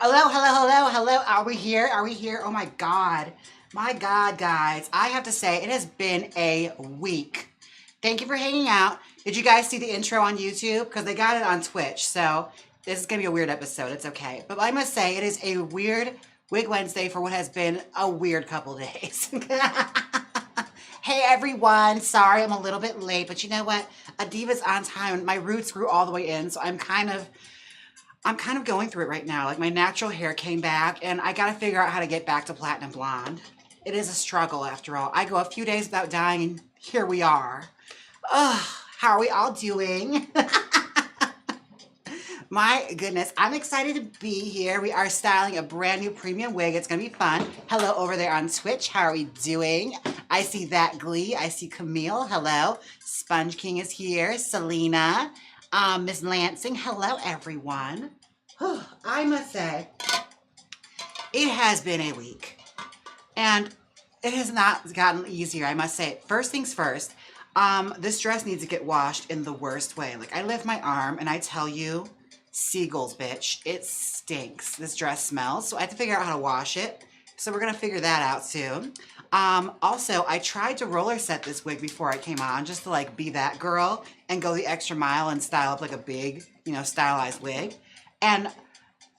Hello, hello, hello, hello. Are we here? Are we here? Oh my God. My God, guys. I have to say, it has been a week. Thank you for hanging out. Did you guys see the intro on YouTube? Because they got it on Twitch. So this is going to be a weird episode. It's okay. But I must say, it is a weird Wig Wednesday for what has been a weird couple days. Hey everyone, sorry I'm a little bit late, but you know what? A diva's on time. My roots grew all the way in, so I'm kind of going through it right now. Like my natural hair came back and I gotta figure out how to get back to platinum blonde. It is a struggle after all. I go a few days without dyeing and here we are. Ugh, how are we all doing? My goodness, I'm excited to be here. We are styling a brand new premium wig. It's gonna be fun. Hello over there on Twitch. How are we doing? I see that Glee. I see Camille. Hello. Sponge King is here. Selena. Miss Lansing. Hello, everyone. I must say, it has been a week. And it has not gotten easier, I must say. First things first, this dress needs to get washed in the worst way. Like, I lift my arm and I tell you, seagulls, bitch, it stinks. This dress smells, so I have to figure out how to wash it. So we're gonna figure that out soon. Also, I tried to roller set this wig before I came on, just to like be that girl and go the extra mile and style up like a big, you know, stylized wig. And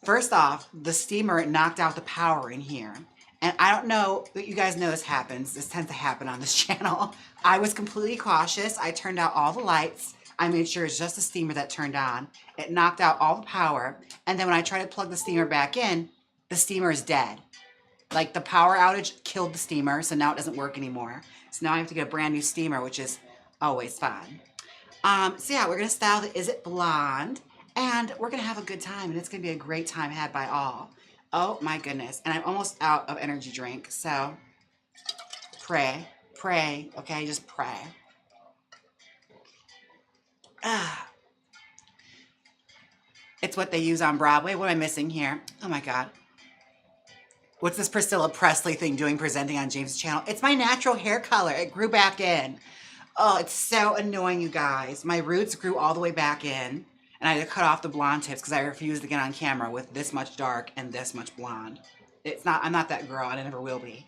first off, the steamer knocked out the power in here. And I don't know that you guys know this happens. This tends to happen on this channel. I was completely cautious. I turned out all the lights. I made sure it's just the steamer that turned on. It knocked out all the power. And then when I tried to plug the steamer back in, the steamer is dead. Like the power outage killed the steamer, so now it doesn't work anymore. So now I have to get a brand new steamer, which is always fun. So yeah, we're gonna style the Is It Blonde, and we're gonna have a good time, and it's gonna be a great time had by all. Oh my goodness, and I'm almost out of energy drink, so pray, okay, just pray. It's what they use on Broadway. What am I missing here? Oh my God. What's this Priscilla Presley thing doing presenting on James' channel? It's my natural hair color. It grew back in. Oh, it's so annoying, you guys. My roots grew all the way back in, and I had to cut off the blonde tips because I refused to get on camera with this much dark and this much blonde. I'm not that girl, and I never will be.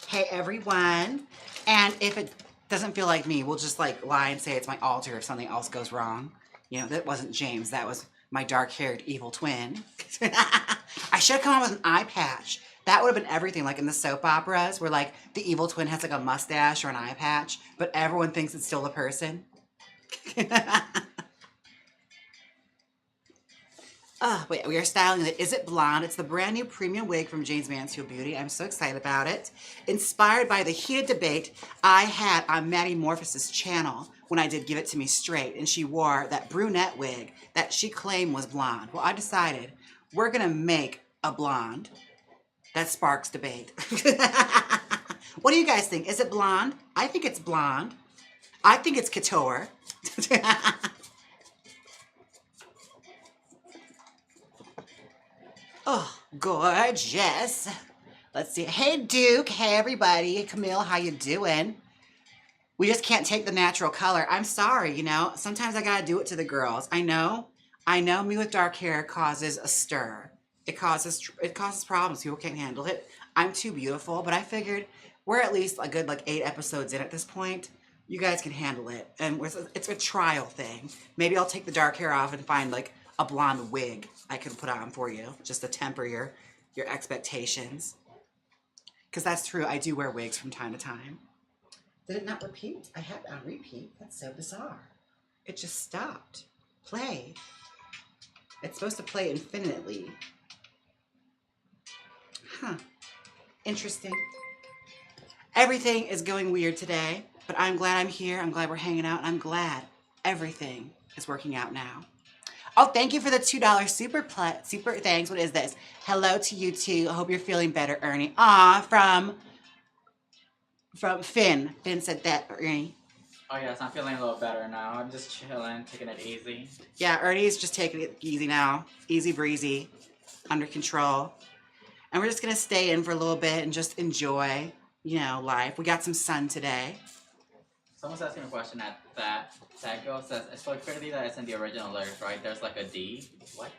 Hey, everyone. And if it doesn't feel like me, we'll just like lie and say it's my alter if something else goes wrong. You know, that wasn't James. That was my dark-haired evil twin. I should have come on with an eye patch. That would have been everything, like in the soap operas, where like the evil twin has like a mustache or an eye patch, but everyone thinks it's still the person. Wait, we are styling the Is It Blonde. It's the brand new premium wig from Jaymes Mansfield Beauty. I'm so excited about it. Inspired by the heated debate I had on Maddie Morphous's channel when I did Give It To Me Straight, and she wore that brunette wig that she claimed was blonde. Well, I decided we're gonna make a blonde that sparks debate. What do you guys think? Is it blonde? I think it's blonde. I think it's couture. Oh, gorgeous. Let's see. Hey, Duke. Hey, everybody. Camille, how you doing? We just can't take the natural color. I'm sorry, you know. Sometimes I gotta do it to the girls. I know me with dark hair causes a stir. It causes problems. People can't handle it. I'm too beautiful, but I figured we're at least a good like 8 episodes in at this point. You guys can handle it. And it's a trial thing. Maybe I'll take the dark hair off and find like a blonde wig I can put on for you, just to temper your expectations. Because that's true, I do wear wigs from time to time. Did it not repeat? I had it on repeat. That's so bizarre. It just stopped. Play. It's supposed to play infinitely. Huh. Interesting. Everything is going weird today, but I'm glad I'm here. I'm glad we're hanging out, and I'm glad everything is working out now. Oh, thank you for the $2 super thanks. What is this? Hello to you too. I hope you're feeling better, Ernie. From Finn. Finn said that, Ernie. Oh yes, I'm feeling a little better now. I'm just chilling, taking it easy. Yeah, Ernie's just taking it easy now. Easy breezy, under control. And we're just gonna stay in for a little bit and just enjoy, you know, life. We got some sun today. Someone's asking a question at that girl says, it's so crazy that it's in the original lyrics, right? There's like a D. What?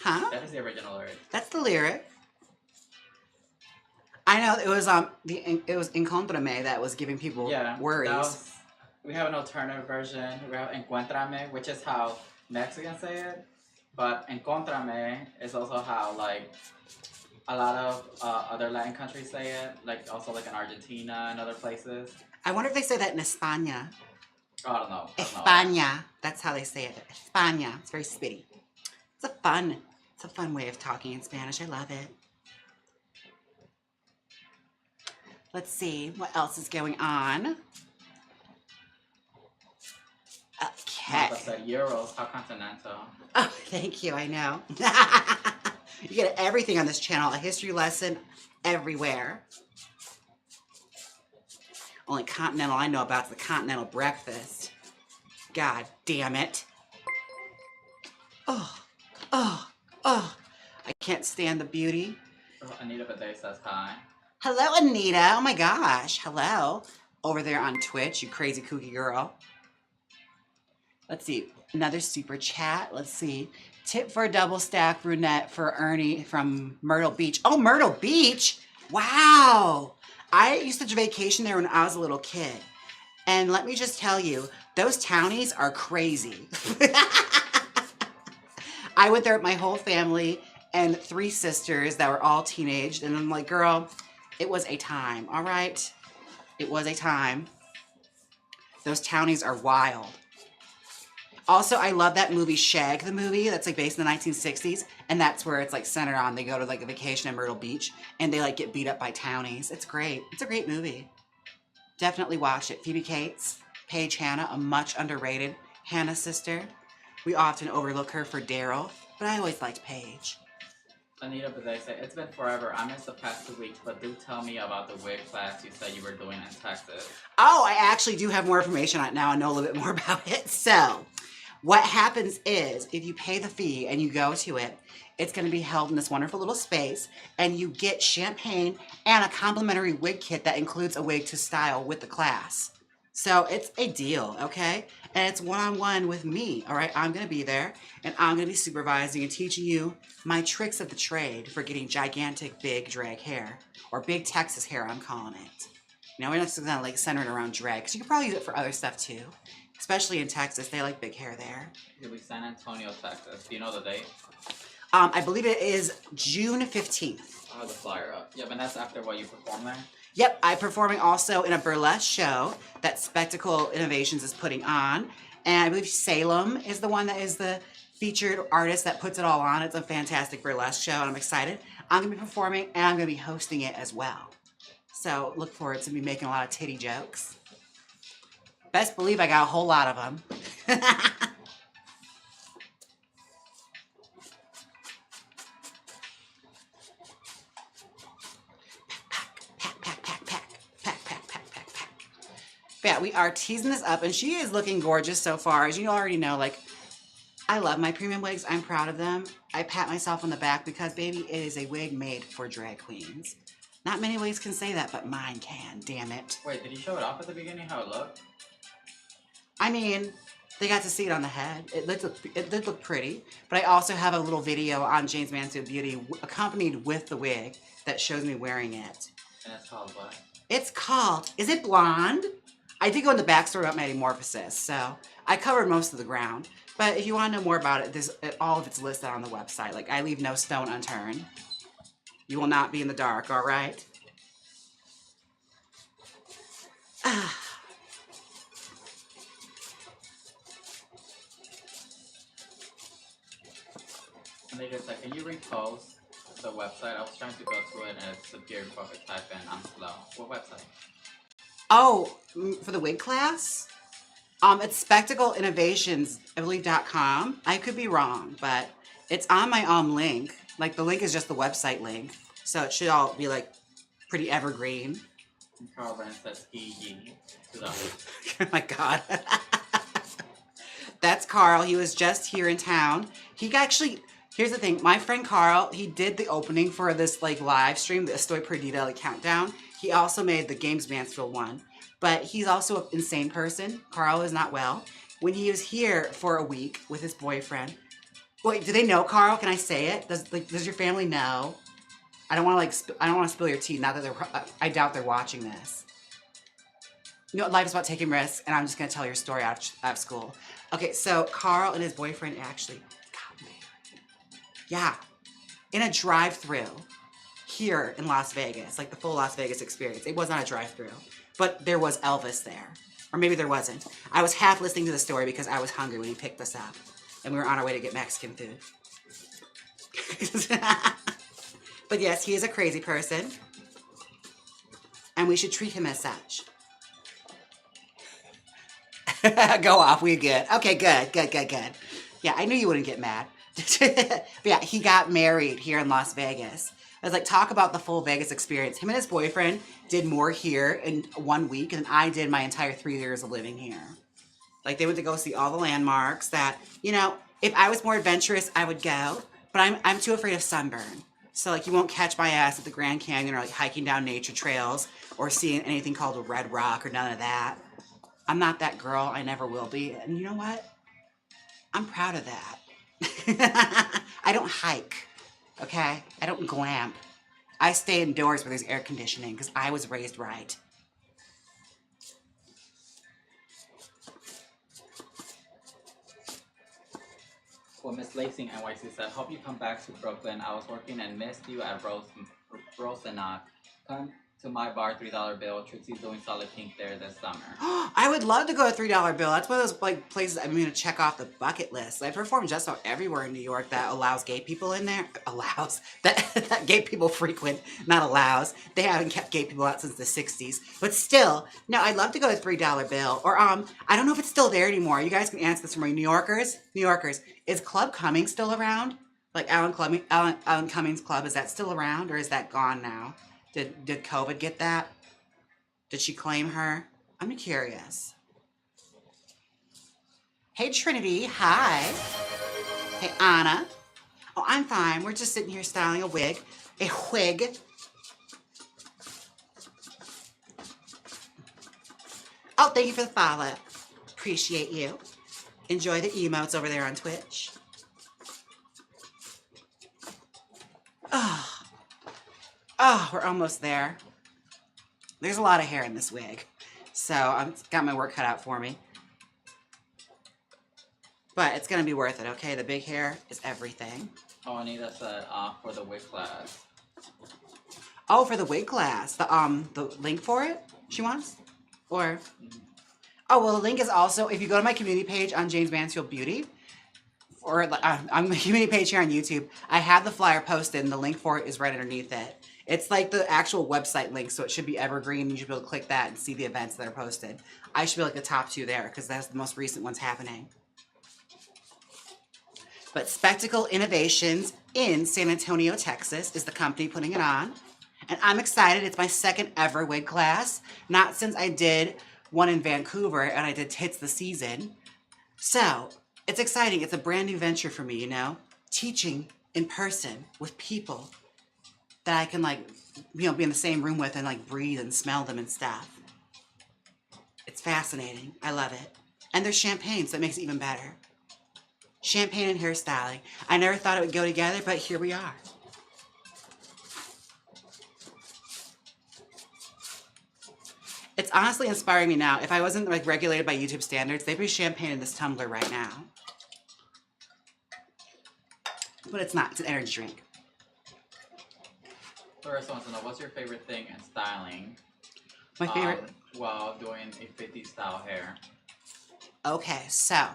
Huh? That is the original lyric. That's the lyric. I know it was it was Encontrame that was giving people worries. We have an alternative version. We have Encuéntrame, which is how Mexicans say it. But Encontrame is also how like a lot of other Latin countries say it, like also like in Argentina and other places. I wonder if they say that in España. Oh, I don't know. España. That's how they say it. España. It's very spitty. It's a fun way of talking in Spanish. I love it. Let's see what else is going on. Okay. I said Euros. How continental. Oh, thank you. I know. You get everything on this channel. A history lesson everywhere. Only continental I know about is the continental breakfast. God damn it. Oh. I can't stand the beauty. Oh, Anita Bade says hi. Hello, Anita. Oh my gosh. Hello. Over there on Twitch, you crazy kooky girl. Let's see. Another super chat. Let's see. Tip for a double stack brunette for Ernie from Myrtle Beach. Oh, Myrtle Beach. Wow. I used to vacation there when I was a little kid. And let me just tell you, those townies are crazy. I went there with my whole family and 3 sisters that were all teenaged. And I'm like, girl, it was a time, all right? It was a time. Those townies are wild. Also, I love that movie Shag, the movie that's like based in the 1960s. And that's where it's like centered on. They go to like a vacation in Myrtle Beach and they like get beat up by townies. It's great. It's a great movie. Definitely watch it. Phoebe Cates, Paige Hanna, a much underrated Hannah sister. We often overlook her for Daryl, but I always liked Paige. Anita Bade said, it's been forever. I missed the past 2 weeks, but do tell me about the wig class you said you were doing in Texas. Oh, I actually do have more information on it now. I know a little bit more about it. So what happens is if you pay the fee and you go to it, it's going to be held in this wonderful little space and you get champagne and a complimentary wig kit that includes a wig to style with the class. So it's a deal, okay? And it's one-on-one with me, all right? I'm going to be there and I'm going to be supervising and teaching you my tricks of the trade for getting gigantic big drag hair, or big Texas hair, I'm calling it. You know, we're not just going to like center it around drag because you could probably use it for other stuff too. Especially in Texas, they like big hair there. It'll be San Antonio, Texas. Do you know the date? I believe it is June 15th. I'll have the flyer up. Yep, and that's after what you perform there? Yep, I'm performing also in a burlesque show that Spectacle Innovations is putting on. And I believe Salem is the one that is the featured artist that puts it all on. It's a fantastic burlesque show and I'm excited. I'm going to be performing and I'm going to be hosting it as well. So look forward to me making a lot of titty jokes. Best believe I got a whole lot of them. Yeah, we are teasing this up and she is looking gorgeous so far. As you already know, like, I love my premium wigs. I'm proud of them. I pat myself on the back because, baby, it is a wig made for drag queens. Not many wigs can say that, but mine can, damn it. Wait, did you show it off at the beginning, how it looked? I mean, they got to see it on the head. It did look pretty. But I also have a little video on Jaymes Mansfield Beauty accompanied with the wig that shows me wearing it. And it's called what? It's called, is it blonde? I did go in the backstory about metamorphosis, so I covered most of the ground. But if you want to know more about it, all of it's listed on the website. Like, I leave no stone unturned. You will not be in the dark, all right? And they just like, can you repost the website? I was trying to go to it and it's appeared before I type in. I'm slow. What website? Oh, for the wig class? It's spectacleinnovations, I believe, .com. I could be wrong, but it's on my link. Like, the link is just the website link. So it should all be, like, pretty evergreen. And Carl Brand says he. Oh my God. That's Carl. He was just here in town. He actually, here's the thing. My friend Carl, he did the opening for this, like, live stream, the Estoy Perdida, like, countdown. He also made the Jaymes Mansfield one. But he's also an insane person. Carl is not well. When he was here for a week with his boyfriend, Wait, do they know, Carl? Can I say it? Does your family know? I don't want to I don't want to spill your tea. Not that they're. I doubt they're watching this. You know, life is about taking risks, and I'm just gonna tell your story out of school. Okay, so Carl and his boyfriend actually got married. Yeah, in a drive-through here in Las Vegas, like the full Las Vegas experience. It was not a drive-through, but there was Elvis there, or maybe there wasn't. I was half listening to the story because I was hungry when he picked us up, and we were on our way to get Mexican food. But yes, he is a crazy person, and we should treat him as such. Go off, we good. Okay, good. Yeah, I knew you wouldn't get mad. But yeah, he got married here in Las Vegas. I was like, talk about the full Vegas experience. Him and his boyfriend did more here in 1 week than I did my entire 3 years of living here. Like, they went to go see all the landmarks that, you know, if I was more adventurous, I would go. But I'm too afraid of sunburn. So, like, you won't catch my ass at the Grand Canyon or, like, hiking down nature trails or seeing anything called a red rock or none of that. I'm not that girl. I never will be. And you know what? I'm proud of that. I don't hike, okay? I don't glamp. I stay indoors where there's air conditioning because I was raised right. Well, Miss Lacing NYC said, hope you come back to Brooklyn. I was working and missed you at Rosenach. Come to my bar, $3 bill. Trixie's doing solid pink there this summer. I would love to go to $3 bill. That's one of those like places I'm going to check off the bucket list. I perform just about everywhere in New York that allows gay people in there. Allows. That gay people frequent, not allows. They haven't kept gay people out since the 60s. But still, no, I'd love to go to $3 bill. Or, I don't know if it's still there anymore. You guys can answer this for me. New Yorkers, is Club Cummings still around? Like Alan Cummings Club, is that still around or is that gone now? Did COVID get that? Did she claim her? I'm curious. Hey, Trinity. Hi. Hey, Anna. Oh, I'm fine. We're just sitting here styling a wig. A wig. Oh, thank you for the follow. Appreciate you. Enjoy the emotes over there on Twitch. Oh, we're almost there. There's a lot of hair in this wig, so I've got my work cut out for me. But it's gonna be worth it, okay? The big hair is everything. Oh, Anita said, for the wig class. Oh, for the wig class, the link for it she wants, or oh well, the link is also if you go to my community page on Jaymes Mansfield Beauty, or on the community page here on YouTube, I have the flyer posted, and the link for it is right underneath it. It's like the actual website link, so it should be evergreen. You should be able to click that and see the events that are posted. I should be like the top 2 there because that's the most recent ones happening. But Spectacle Innovations in San Antonio, Texas is the company putting it on. And I'm excited. It's my second ever wig class. Not since I did one in Vancouver and I did Tits the Season. So it's exciting. It's a brand new venture for me, you know? Teaching in person with people that I can, like, you know, be in the same room with and, like, breathe and smell them and stuff. It's fascinating. I love it. And there's champagne, so it makes it even better. Champagne and hairstyling. I never thought it would go together, but here we are. It's honestly inspiring me now. If I wasn't, like, regulated by YouTube standards, they'd be champagne in this tumbler right now. But it's not. It's an energy drink. First wants to know, what's your favorite thing in styling? My favorite? While doing a 50s style hair. Okay, so,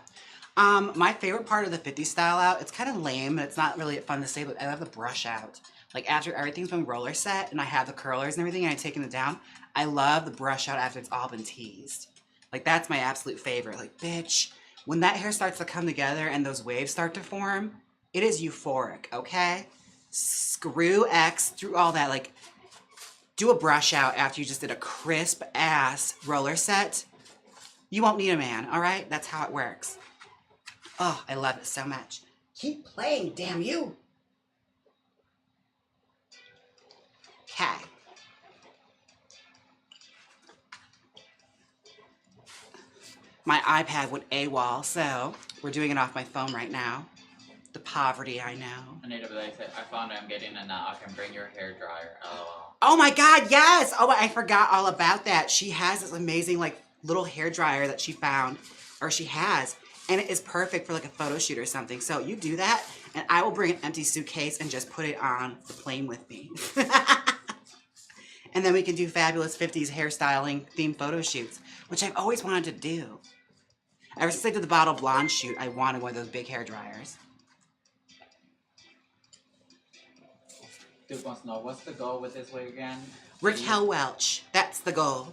my favorite part of the 50s style out, it's kind of lame, and it's not really fun to say, but I love the brush out. Like, after everything's been roller set, and I have the curlers and everything, and I've taken it down, I love the brush out after it's all been teased. Like, that's my absolute favorite. Like, bitch, when that hair starts to come together and those waves start to form, it is euphoric, okay? Screw X through all that. Like, do a brush out after you just did a crisp ass roller set. You won't need a man, all right? That's how it works. Oh, I love it so much. Keep playing, damn you. Okay. My iPad went AWOL, so we're doing it off my phone right now. The poverty, I know. Anita Belay said, I found it, I'm getting it now. I can bring your hair dryer. LOL. Oh my God, yes! Oh, I forgot all about that. She has this amazing like little hair dryer that she found, or she has, and it is perfect for like a photo shoot or something. So you do that, and I will bring an empty suitcase and just put it on the plane with me. And then we can do fabulous 50s hairstyling themed photo shoots, which I've always wanted to do. Ever since I did the bottle blonde shoot, I wanted one of those big hair dryers. Dude wants to know, what's the goal with this wig again? Raquel Welch. That's the goal.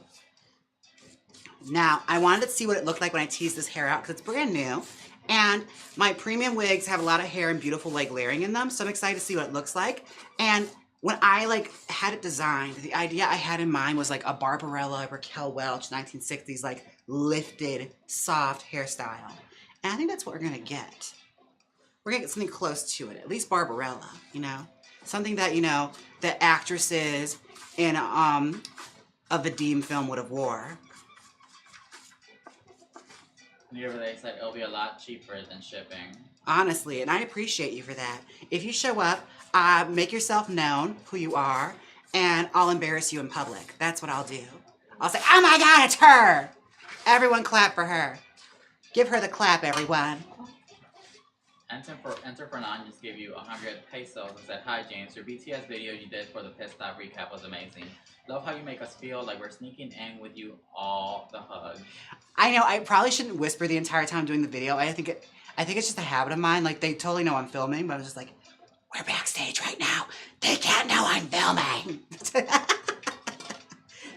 Now, I wanted to see what it looked like when I teased this hair out because it's brand new. And my premium wigs have a lot of hair and beautiful like layering in them. So I'm excited to see what it looks like. And when I like had it designed, the idea I had in mind was like a Barbarella, Raquel Welch, 1960s, like lifted, soft hairstyle. And I think that's what we're gonna get. We're gonna get something close to it, at least Barbarella, you know? Something that, you know, that actresses in a Vadim film would have wore. Anita Belay said, it'll be a lot cheaper than shipping. Honestly, and I appreciate you for that. If you show up, make yourself known who you are, and I'll embarrass you in public. That's what I'll do. I'll say, oh my God, it's her! Everyone clap for her. Give her the clap, everyone. Enter Fernan just gave you 100 pesos and said, hi James, your BTS video you did for the pit stop recap was amazing. Love how you make us feel like we're sneaking in with you all the hug. I know, I probably shouldn't whisper the entire time doing the video. I think it's just a habit of mine. Like, they totally know I'm filming, but I'm just like, we're backstage right now. They can't know I'm filming.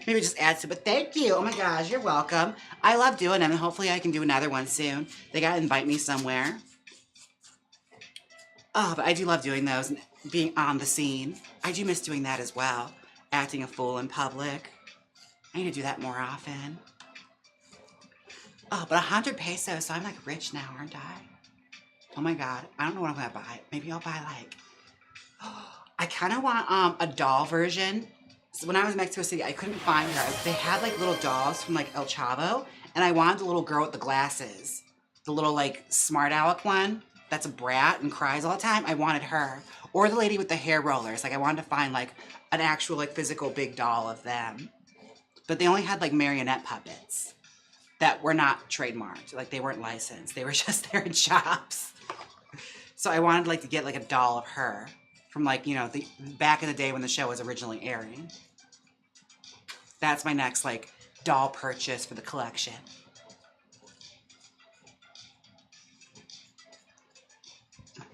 Maybe just adds to it, but thank you. Oh my gosh, you're welcome. I love doing them, and hopefully I can do another one soon. They gotta invite me somewhere. Oh, but I do love doing those and being on the scene. I do miss doing that as well. Acting a fool in public. I need to do that more often. Oh, but 100 pesos, so I'm like rich now, aren't I? Oh my God, I don't know what I'm gonna buy. Maybe I'll buy like, I kind of want a doll version. So when I was in Mexico City, I couldn't find her. They had like little dolls from like El Chavo, and I wanted the little girl with the glasses. The little like smart aleck one that's a brat and cries all the time. I wanted her. Or the lady with the hair rollers. Like I wanted to find like an actual like physical big doll of them. But they only had like marionette puppets that were not trademarked. Like they weren't licensed. They were just there in shops. So I wanted like to get like a doll of her from like, you know, the back in the day when the show was originally airing. That's my next like doll purchase for the collection.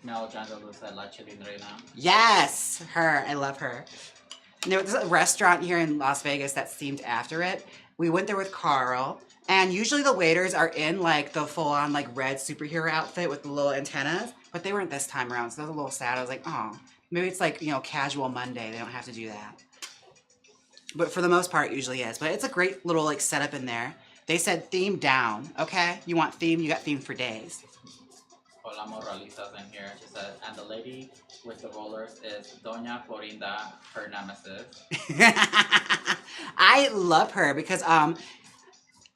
Mel Jandalou said La Chilindrina. Yes, her. I love her. And there was a restaurant here in Las Vegas that's themed after it. We went there with Carl, and usually the waiters are in like the full-on like red superhero outfit with the little antennas, but they weren't this time around, so that was a little sad. I was like, oh, maybe it's like, you know, casual Monday. They don't have to do that. But for the most part, it usually is. But it's a great little like setup in there. They said theme down, okay? You want theme, you got theme for days. Hola Moralisa's in here. She said, and the lady with the rollers is Doña Florinda, her nemesis. I love her because I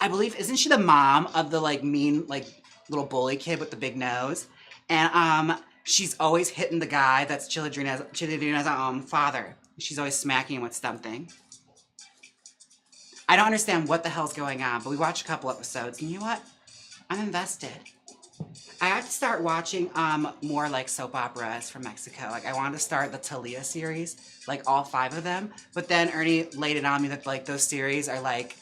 believe, isn't she the mom of the like mean like little bully kid with the big nose? And she's always hitting the guy that's Chilindrina's father. She's always smacking him with something. I don't understand what the hell's going on, but we watched a couple episodes, and you know what? I'm invested. I have to start watching more like soap operas from Mexico. Like I wanted to start the Talia series, like all 5 of them. But then Ernie laid it on me that like those series are like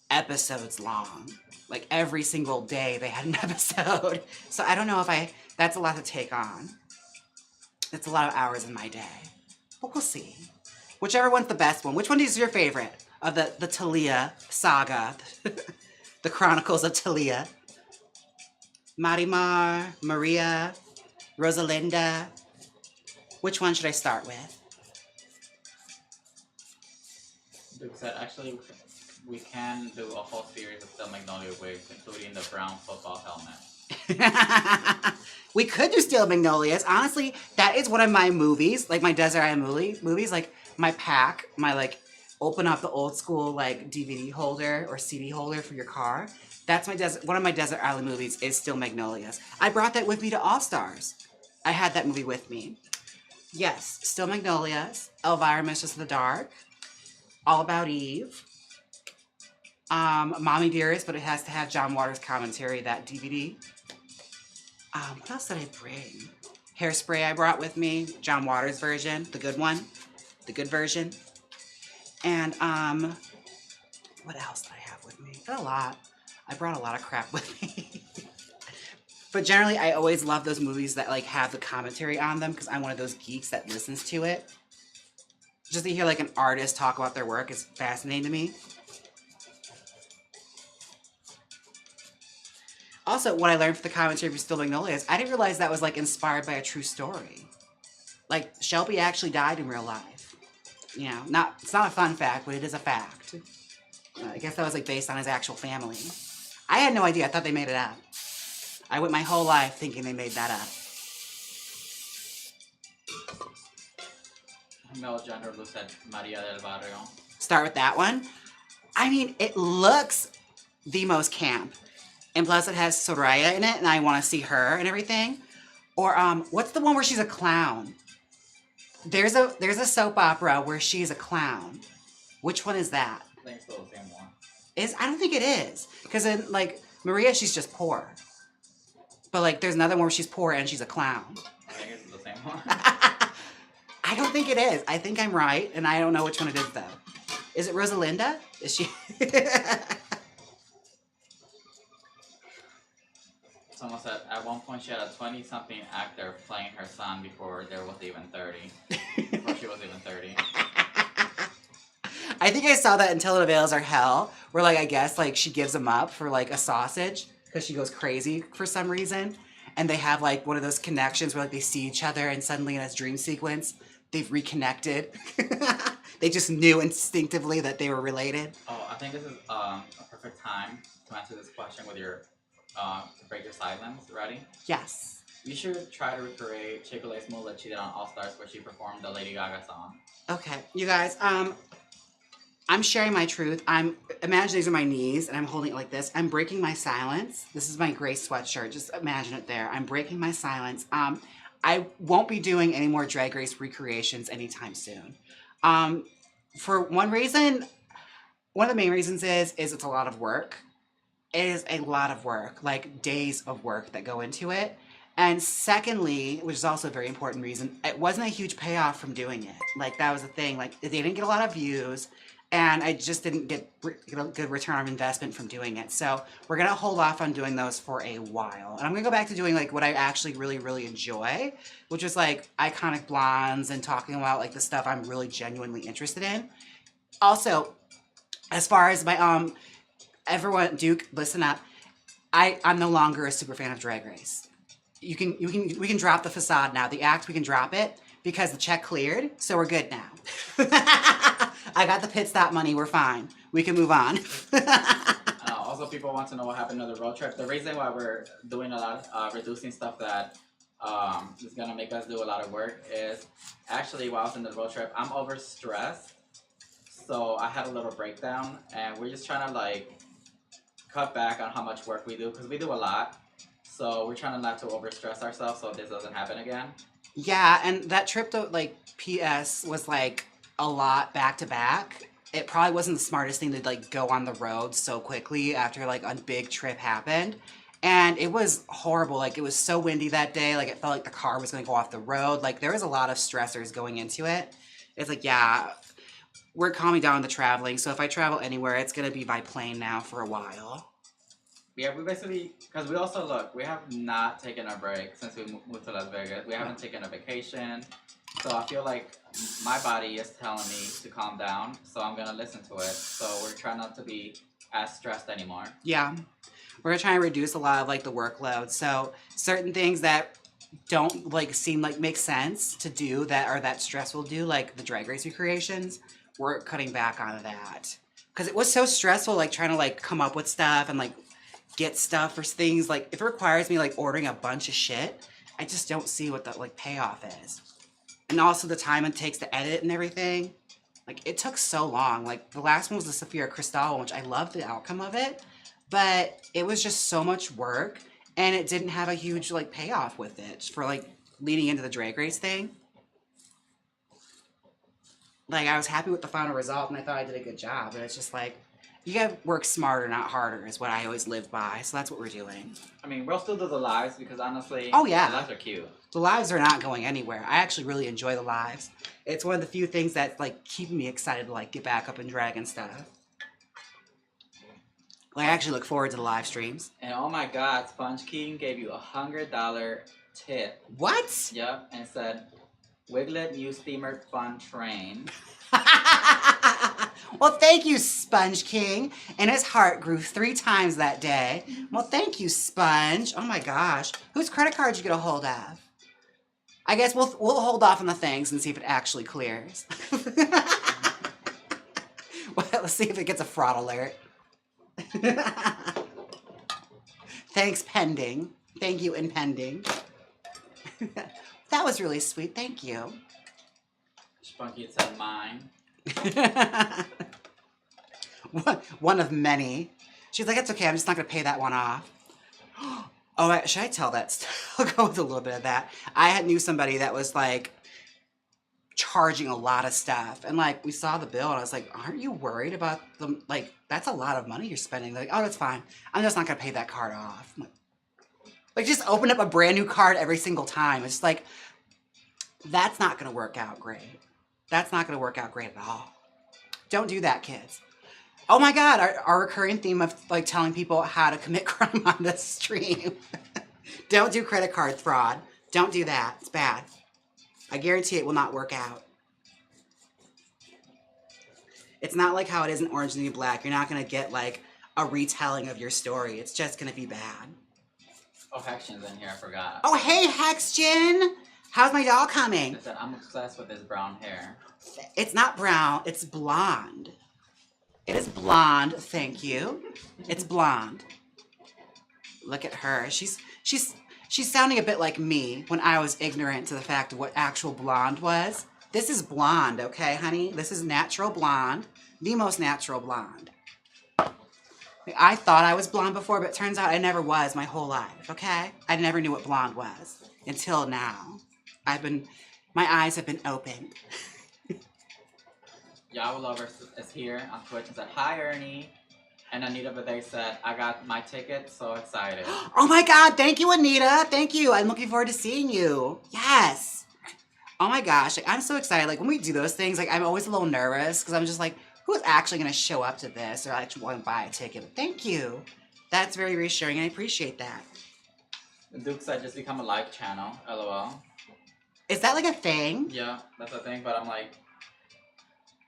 episodes long. Like every single day they had an episode. So I don't know if that's a lot to take on. It's a lot of hours in my day. But we'll see. Whichever one's the best one. Which one is your favorite of the Talia saga? The Chronicles of Talia. Marimar, Maria, Rosalinda. Which one should I start with? Duke said, actually, we can do a whole series of Steel Magnolia wigs, including the brown football helmet. We could do Steel Magnolias. Honestly, that is one of my movies, like my Desert Island movies, like my pack, my like open up the old school like DVD holder or CD holder for your car. That's one of my Desert Island movies is Steel Magnolias. I brought that with me to All Stars. I had that movie with me. Yes, Still Magnolias, Elvira, Mistress of the Dark, All About Eve, Mommy Dearest, but it has to have John Waters' commentary, that DVD. What else did I bring? Hairspray I brought with me, John Waters' version, the good one, the good version. And what else did I have with me? A lot. I brought a lot of crap with me. But generally, I always love those movies that like have the commentary on them because I'm one of those geeks that listens to it. Just to hear like an artist talk about their work is fascinating to me. Also, what I learned for the commentary for Still Magnolias, I didn't realize that was like inspired by a true story. Like Shelby actually died in real life. You know, it's not a fun fact, but it is a fact. I guess that was like based on his actual family. I had no idea. I thought they made it up. I went my whole life thinking they made that up. Mel Gender looks at Maria del Barrio. Start with that one. I mean, it looks the most camp. And plus it has Soraya in it, and I want to see her and everything. Or what's the one where she's a clown? There's a soap opera where she's a clown. Which one is that? I think it's still the same one. I don't think it is. Because in like Maria, she's just poor. But like there's another one where she's poor and she's a clown. I think it's the same one. I don't think it is. I think I'm right, and I don't know which one it is though. Is it Rosalinda? Is she? Someone said at one point she had a 20-something actor playing her son before there was even 30. Before she was even 30. I think I saw that in Till the Veils Are Hell, where like I guess like she gives him up for like a sausage because she goes crazy for some reason, and they have like one of those connections where like they see each other and suddenly in a dream sequence they've reconnected. They just knew instinctively that they were related. Oh, I think this is a perfect time to answer this question with your to break your silence. Ready? Yes. You should try to recreate Chick-fil-A's move that she did on All Stars where she performed the Lady Gaga song. Okay, you guys, I'm sharing my truth. Imagine these are my knees and I'm holding it like this. I'm breaking my silence. This is my gray sweatshirt. Just imagine it there. I'm breaking my silence. I won't be doing any more Drag Race recreations anytime soon. For one reason, one of the main reasons is it's a lot of work. It is a lot of work, like days of work that go into it. And secondly, which is also a very important reason, it wasn't a huge payoff from doing it. Like that was the thing. Like they didn't get a lot of views, and I just didn't get a good return on investment from doing it. So we're gonna hold off on doing those for a while. And I'm gonna go back to doing like what I actually really, really enjoy, which is like iconic blondes and talking about like the stuff I'm really genuinely interested in. Also, as far as my everyone, Duke, listen up. I'm no longer a super fan of Drag Race. We can drop the facade now. The act, we can drop it because the check cleared, so we're good now. I got the pit stop money, we're fine. We can move on. Also, people want to know what happened to the road trip. The reason why we're doing a lot of reducing stuff that is gonna make us do a lot of work is actually while I was in the road trip, I'm overstressed. So I had a little breakdown, and we're just trying to like cut back on how much work we do because we do a lot. So we're trying not to overstress ourselves so this doesn't happen again. Yeah, and that trip to like PS was like a lot back to back. It probably wasn't the smartest thing to like go on the road so quickly after like a big trip happened. And it was horrible. Like it was so windy that day. Like it felt like the car was gonna go off the road. Like there was a lot of stressors going into it. It's like, yeah, we're calming down the traveling. So if I travel anywhere, it's gonna be by plane now for a while. Yeah, we basically, because we also, look, we have not taken a break since we moved to Las Vegas. We haven't taken a vacation. So I feel like my body is telling me to calm down. So I'm going to listen to it. So we're trying not to be as stressed anymore. Yeah. We're going to try and reduce a lot of like the workload. So certain things that don't like seem like make sense to do that are that stressful to do, like the Drag Race recreations, we're cutting back on that. Because it was so stressful, like trying to like come up with stuff and like get stuff for things. Like if it requires me like ordering a bunch of shit, I just don't see what the like payoff is. And also the time it takes to edit and everything. Like it took so long. Like the last one was the Sophia Cristal, which I loved the outcome of it, but it was just so much work and it didn't have a huge like payoff with it for like leading into the Drag Race thing. Like, I was happy with the final result, and I thought I did a good job. But it's just like, you gotta work smarter, not harder, is what I always live by. So that's what we're doing. I mean, we'll still do the lives because honestly, oh yeah, the lives are cute. The lives are not going anywhere. I actually really enjoy the lives. It's one of the few things that's like keeping me excited to like get back up and drag and stuff. Like, I actually look forward to the live streams. And oh my God, Sponge King gave you $100 tip. What? Yep, and said, Wiglet new steamer fun train. Well, thank you, Sponge King. And his heart grew 3 times that day. Well, thank you, Sponge. Oh my gosh. Whose credit card did you get a hold of? I guess we'll hold off on the things and see if it actually clears. Well, let's see if it gets a fraud alert. Thanks, pending. Thank you, and pending. That was really sweet. Thank you. Spunky said mine. One of many. She's like, it's okay. I'm just not going to pay that one off. Oh, should I tell that? I'll go with a little bit of that. I knew somebody that was like charging a lot of stuff. And like, we saw the bill and I was like, aren't you worried about them? Like, that's a lot of money you're spending. They're like, oh, that's fine. I'm just not going to pay that card off. Like, just open up a brand new card every single time. It's like, that's not going to work out great. That's not going to work out great at all. Don't do that, kids. Oh my God, our recurring theme of like telling people how to commit crime on this stream. Don't do credit card fraud. Don't do that. It's bad. I guarantee it will not work out. It's not like how it is in Orange is the New Black. You're not going to get like a retelling of your story. It's just going to be bad. Oh, Hexion's in here. I forgot. Oh, hey, Hextion. How's my doll coming? I said, I'm obsessed with this brown hair. It's not brown. It's blonde. It is blonde. Thank you. It's blonde. Look at her. She's sounding a bit like me when I was ignorant to the fact of what actual blonde was. This is blonde, okay, honey? This is natural blonde. The most natural blonde. I thought I was blonde before, but it turns out I never was my whole life, okay? I never knew what blonde was until now. My eyes have been opened. Yahoo Lover is here on Twitch and said, hi, Ernie. And Anita Bade said, I got my ticket, so excited. Oh my God, thank you, Anita. Thank you. I'm looking forward to seeing you. Yes. Oh my gosh, like, I'm so excited. Like, when we do those things, like, I'm always a little nervous because I'm just like, who's actually going to show up to this or actually want to buy a ticket? But thank you. That's very reassuring, and I appreciate that. Duke said, just become a live channel, LOL. Is that like a thing? Yeah, that's a thing, but I'm like,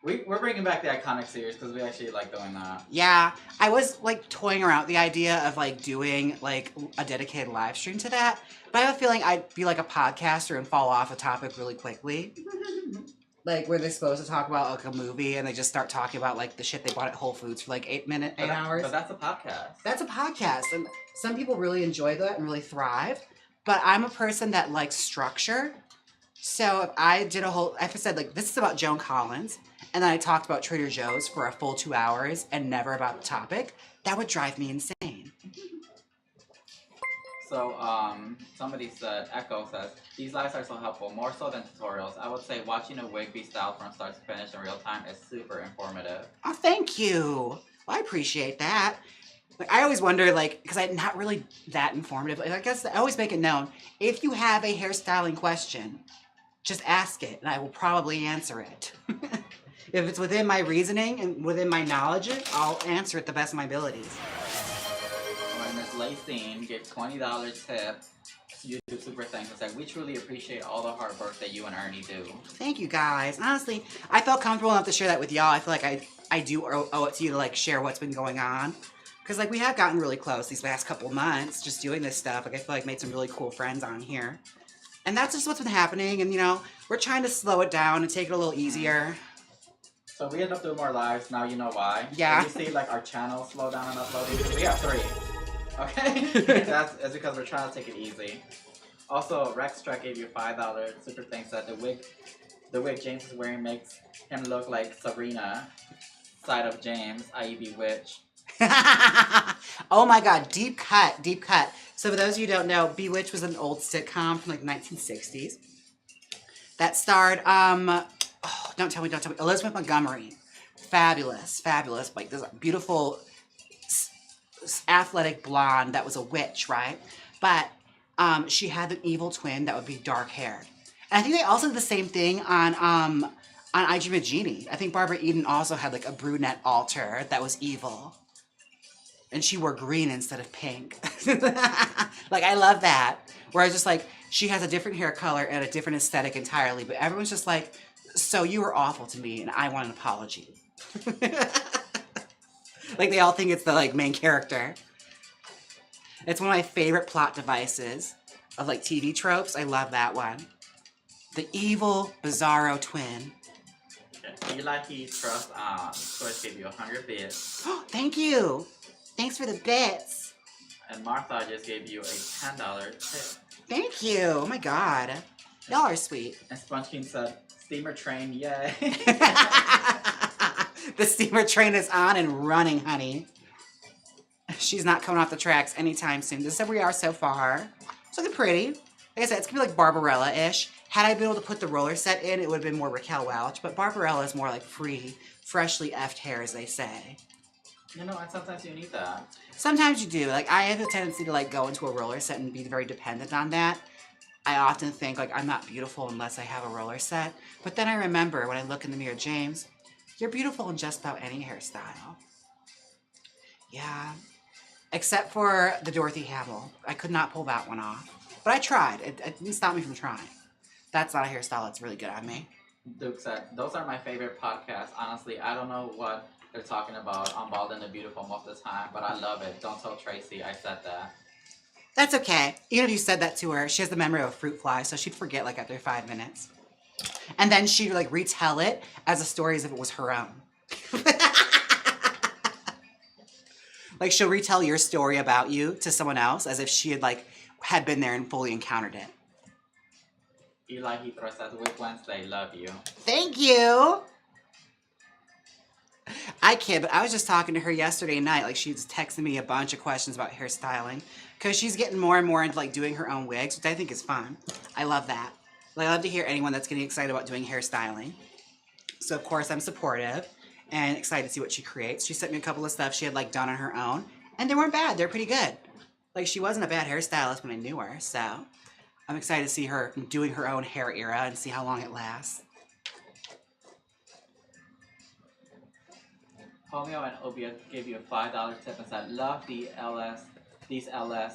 we're bringing back the iconic series because we actually like doing that. Yeah, I was like toying around with the idea of like doing like a dedicated live stream to that, but I have a feeling I'd be like a podcaster and fall off a topic really quickly. Like where they're supposed to talk about like a movie and they just start talking about like the shit they bought at Whole Foods for like 8 hours. But that's a podcast. That's a podcast, and some people really enjoy that and really thrive. But I'm a person that likes structure. So if I did if I said like this is about Joan Collins, and then I talked about Trader Joe's for a full 2 hours and never about the topic, that would drive me insane. So, somebody said, Echo says, these lives are so helpful, more so than tutorials. I would say watching a wig be styled from start to finish in real time is super informative. Oh, thank you. Well, I appreciate that. Like, I always wonder, like, because I'm not really that informative. Like, I guess I always make it known, if you have a hairstyling question, just ask it, and I will probably answer it. If it's within my reasoning and within my knowledge, I'll answer it the best of my abilities. When Miss Lacine gave $20 tip to YouTube Super Thanks and said, we truly appreciate all the hard work that you and Ernie do. Thank you, guys. Honestly, I felt comfortable enough to share that with y'all. I feel like I do owe it to you to like share what's been going on. Because like we have gotten really close these last couple months just doing this stuff. Like I feel like I made some really cool friends on here. And that's just what's been happening. And you know, we're trying to slow it down and take it a little easier. So we end up doing more lives, now you know why. Yeah. If you see like our channel slow down on uploading, we have 3. Okay? That's because we're trying to take it easy. Also, Rextra gave you $5 super thanks that the wig Jaymes is wearing makes him look like Sabrina, side of Jaymes, i.e. Bewitched. Oh my God, deep cut, deep cut. So for those of you who don't know, Bewitched was an old sitcom from like the 1960s that starred, don't tell me, Elizabeth Montgomery. Fabulous, fabulous. Like this beautiful, athletic blonde that was a witch, right? But she had an evil twin that would be dark haired. And I think they also did the same thing on I Dream of Jeannie. I think Barbara Eden also had like a brunette alter that was evil. And she wore green instead of pink. Like, I love that. Where I was just like, she has a different hair color and a different aesthetic entirely, but everyone's just like, so you were awful to me and I want an apology. Like, they all think it's the like main character. It's one of my favorite plot devices of like TV tropes. I love that one. The evil Bizarro twin. Eli Heath Trust Switch gave you 100 bits. Oh, thank you. Thanks for the bits. And Martha just gave you a $10 tip. Thank you. Oh my God. Y'all are sweet. And Sponge King said, steamer train, yay. The steamer train is on and running, honey. She's not coming off the tracks anytime soon. This is where we are so far. It's looking pretty. Like I said, it's gonna be like Barbarella-ish. Had I been able to put the roller set in, it would have been more Raquel Welch, but Barbarella is more like free, freshly effed hair, as they say. You know, and sometimes you need that. Sometimes you do. Like, I have a tendency to like go into a roller set and be very dependent on that. I often think like I'm not beautiful unless I have a roller set. But then I remember when I look in the mirror, James, you're beautiful in just about any hairstyle. Yeah. Except for the Dorothy Hamill. I could not pull that one off. But I tried. It didn't stop me from trying. That's not a hairstyle that's really good on me. Duke said, those are my favorite podcasts. Honestly, I don't know what they're talking about on Bald and the Beautiful most of the time, but I love it. Don't tell Tracy I said that. That's okay. Even if you said that to her, she has the memory of a fruit fly, so she'd forget like after 5 minutes. And then she'd like retell it as a story as if it was her own. Like, she'll retell your story about you to someone else as if she had been there and fully encountered it. Eli Heathrow says, Wig Wednesday, love you. Thank you. I kid, but I was just talking to her yesterday night. Like, she was texting me a bunch of questions about hairstyling because she's getting more and more into like doing her own wigs, which I think is fun. I love that. Like, I love to hear anyone that's getting excited about doing hairstyling. So of course I'm supportive and excited to see what she creates. She sent me a couple of stuff she had like done on her own, and they weren't bad. They're pretty good. Like, she wasn't a bad hairstylist when I knew her, so I'm excited to see her doing her own hair era and see how long it lasts. Homeo and Obia gave you a $5 tip and said, love these LS.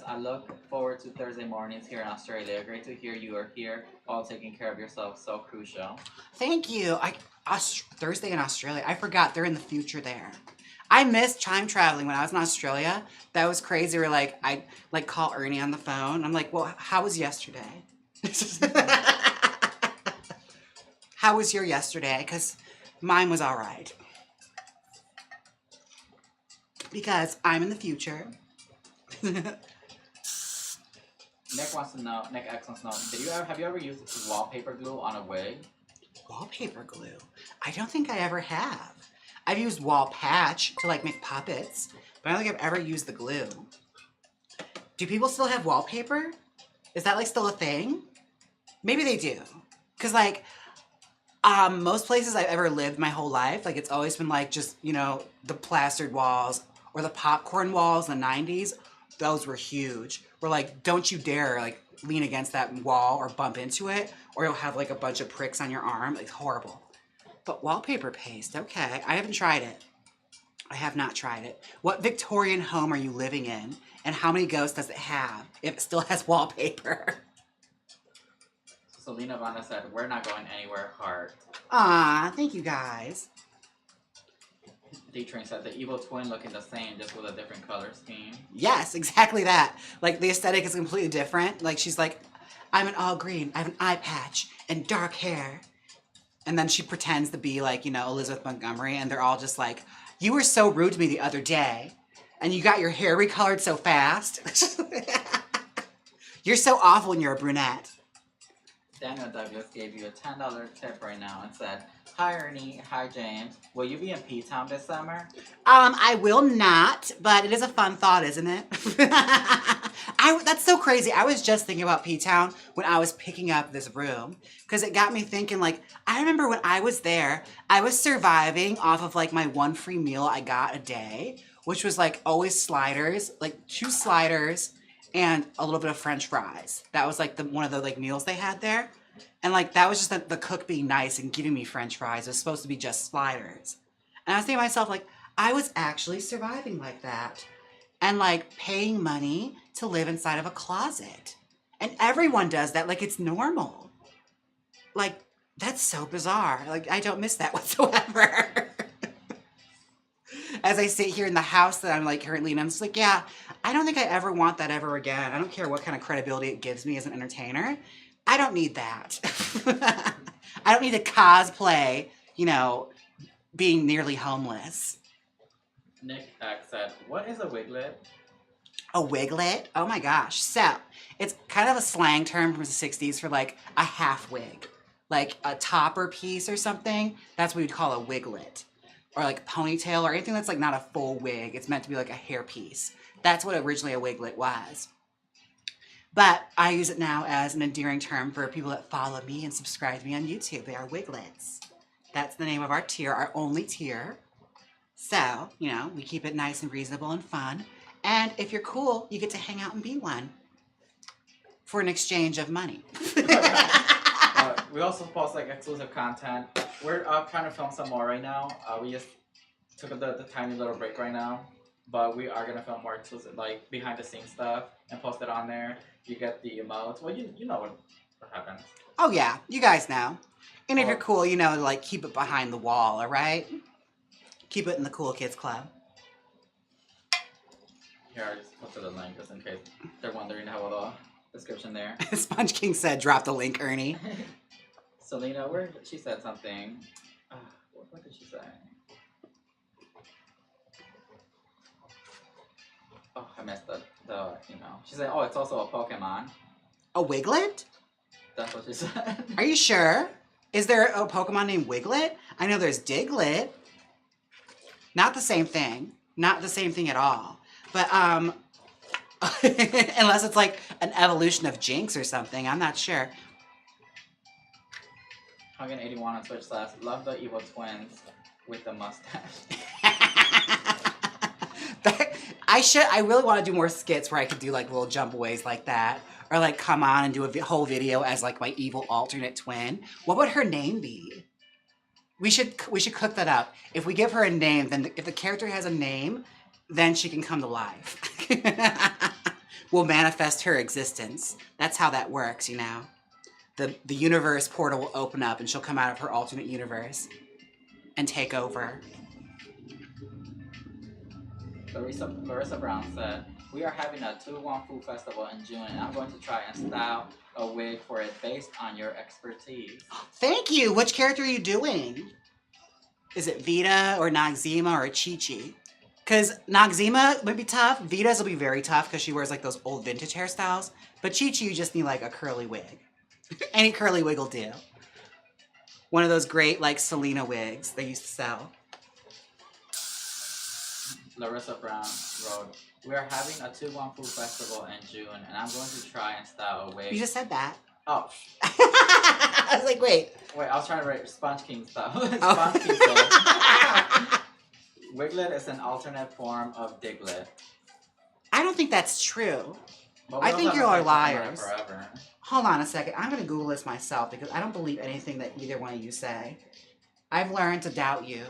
I look forward to Thursday mornings here in Australia. Great to hear you are here, all taking care of yourself. So crucial. Thank you. Thursday in Australia. I forgot they're in the future there. I missed time traveling when I was in Australia. That was crazy. We're like, I like call Ernie on the phone. I'm like, well, how was yesterday? How was your yesterday? Because mine was all right. Because I'm in the future. Nick X wants to know, have you ever used wallpaper glue on a wig? Wallpaper glue? I don't think I ever have. I've used wall patch to like make puppets, but I don't think I've ever used the glue. Do people still have wallpaper? Is that like still a thing? Maybe they do. Cause like, most places I've ever lived my whole life, like it's always been like just, you know, the plastered walls or the popcorn walls in the 90s. Those were huge. We're like, don't you dare like lean against that wall or bump into it, or you'll have like a bunch of pricks on your arm. It's horrible. But wallpaper paste, okay. I haven't tried it. I have not tried it. What Victorian home are you living in? And how many ghosts does it have if it still has wallpaper? Selena Vanna said, we're not going anywhere, heart. Ah, thank you guys. D-Train said, the evil twin looking the same, just with a different color scheme. Yes, exactly that. Like, the aesthetic is completely different. Like, she's like, I'm an all green, I have an eye patch, and dark hair. And then she pretends to be like, you know, Elizabeth Montgomery, and they're all just like, you were so rude to me the other day, and you got your hair recolored so fast. You're so awful when you're a brunette. Daniel Douglas gave you a $10 tip right now and said, "Hi Ernie, hi James. Will you be in P-Town this summer?" I will not, but it is a fun thought, isn't it? That's so crazy. I was just thinking about P-Town when I was picking up this room because it got me thinking, like, I remember when I was there, I was surviving off of like my one free meal I got a day, which was like always sliders, like 2 sliders and a little bit of French fries. That was like one of the like meals they had there. And like, that was just the cook being nice and giving me French fries. It was supposed to be just sliders. And I was thinking to myself, like, I was actually surviving like that and like paying money to live inside of a closet. And everyone does that. Like, it's normal. Like, that's so bizarre. Like, I don't miss that whatsoever. As I sit here in the house that I'm like currently in, I'm just like, yeah, I don't think I ever want that ever again. I don't care what kind of credibility it gives me as an entertainer. I don't need that. I don't need to cosplay, you know, being nearly homeless. Nick X said, "What is a wiglet?" A wiglet? Oh my gosh. So, it's kind of a slang term from the 60s for like a half wig. Like a topper piece or something. That's what you'd call a wiglet. Or like ponytail or anything that's like not a full wig. It's meant to be like a hair piece. That's what originally a wiglet was. But I use it now as an endearing term for people that follow me and subscribe to me on YouTube. They are wiglets. That's the name of our tier, our only tier. So, you know, we keep it nice and reasonable and fun. And if you're cool, you get to hang out and be one for an exchange of money. We also post like exclusive content. We're trying to film some more right now. We just took the tiny little break right now. But we are going to film more exclusive, like behind the scenes stuff and post it on there. You get the emotes. Well, you know what happens. Oh, yeah. You guys know. And if you're cool, you know, like keep it behind the wall, all right? Keep it in the Cool Kids Club. Here, I just posted a link just in case they're wondering how the description there. Sponge King said, drop the link, Ernie. Selena, she said something. What did she say? Oh, I missed the email. She said, "Oh, it's also a Pokemon." A Wiglet? That's what she said. Are you sure? Is there a Pokemon named Wiglet? I know there's Diglett. Not the same thing. Not the same thing at all. But, unless it's like an evolution of Jinx or something. I'm not sure. Huggin81 on Twitch says, "Love the evil twins with the mustache." I really want to do more skits where I could do like little jumpaways like that. Or like come on and do a whole video as like my evil alternate twin. What would her name be? We should cook that up. If we give her a name, then if the character has a name, then she can come to life. We'll manifest her existence. That's how that works, you know. The universe portal will open up and she'll come out of her alternate universe and take over. Larissa Brown said, "We are having a 2-1 food festival in June and I'm going to try and style a wig for it based on your expertise." Thank you. Which character are you doing? Is it Vita or Noxzema or Chi-Chi? Because Noxzema would be tough. Vita's will be very tough because she wears like those old vintage hairstyles. But Chi-Chi, you just need like a curly wig. Any curly wig will do. One of those great like Selena wigs they used to sell. Larissa Brown wrote, "We are having a 2-1 food festival in June and I'm going to try and style a wig." You just said that. Oh. I was like, wait. Wait, I was trying to write Sponge King style. Oh. Sponge King style. Wiglet is an alternate form of Diglett. I don't think that's true. But I think you are liars. Forever. Hold on a second. I'm going to Google this myself because I don't believe anything that either one of you say. I've learned to doubt you.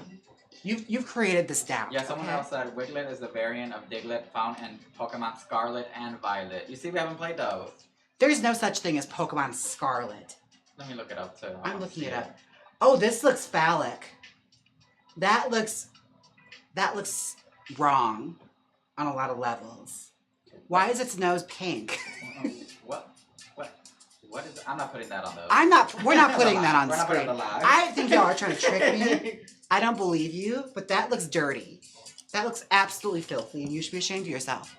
You've created this doubt. Yeah, someone else said Wiglet is a variant of Diglett found in Pokemon Scarlet and Violet. You see, we haven't played those. There's no such thing as Pokemon Scarlet. Let me look it up too. I'm looking it up. Oh, this looks phallic. That looks wrong on a lot of levels. Why is its nose pink? What is? I'm not putting that on those. We're not putting that on the We're screen. not putting the live. I think y'all are trying to trick me. I don't believe you, but that looks dirty. That looks absolutely filthy, and you should be ashamed of yourself.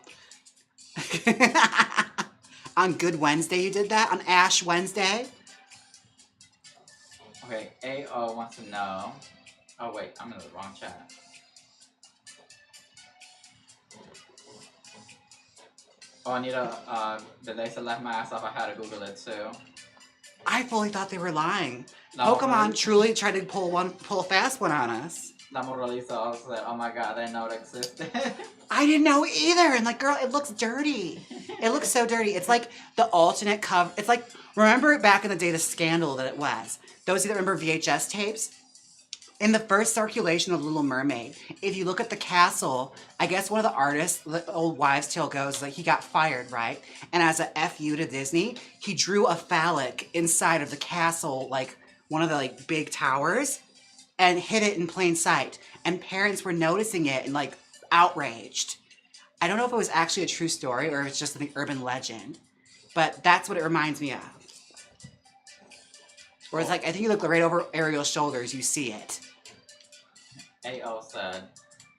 On Good Wednesday, you did that? On Ash Wednesday? Okay, AO wants to know. Oh wait, I'm in the wrong chat. Oh, Anita, did they select my ass off? I had to Google it too. I fully thought they were lying. La Pokemon Morali- truly tried to pull a fast one on us. La Moralisa also said, oh my god, they know it existed. I didn't know either. And like, girl, it looks dirty. It looks so dirty. It's like the alternate cover. It's like, remember back in the day, the scandal that it was. Those of you that remember VHS tapes? In the first circulation of Little Mermaid, if you look at the castle, I guess one of the artists, the old wives' tale goes, like he got fired, right? And as a FU to Disney, he drew a phallic inside of the castle, like one of the like big towers, and hid it in plain sight. And parents were noticing it and like outraged. I don't know if it was actually a true story or if it's just an urban legend, but that's what it reminds me of. Where it's like, I think you look right over Ariel's shoulders, you see it. AO said,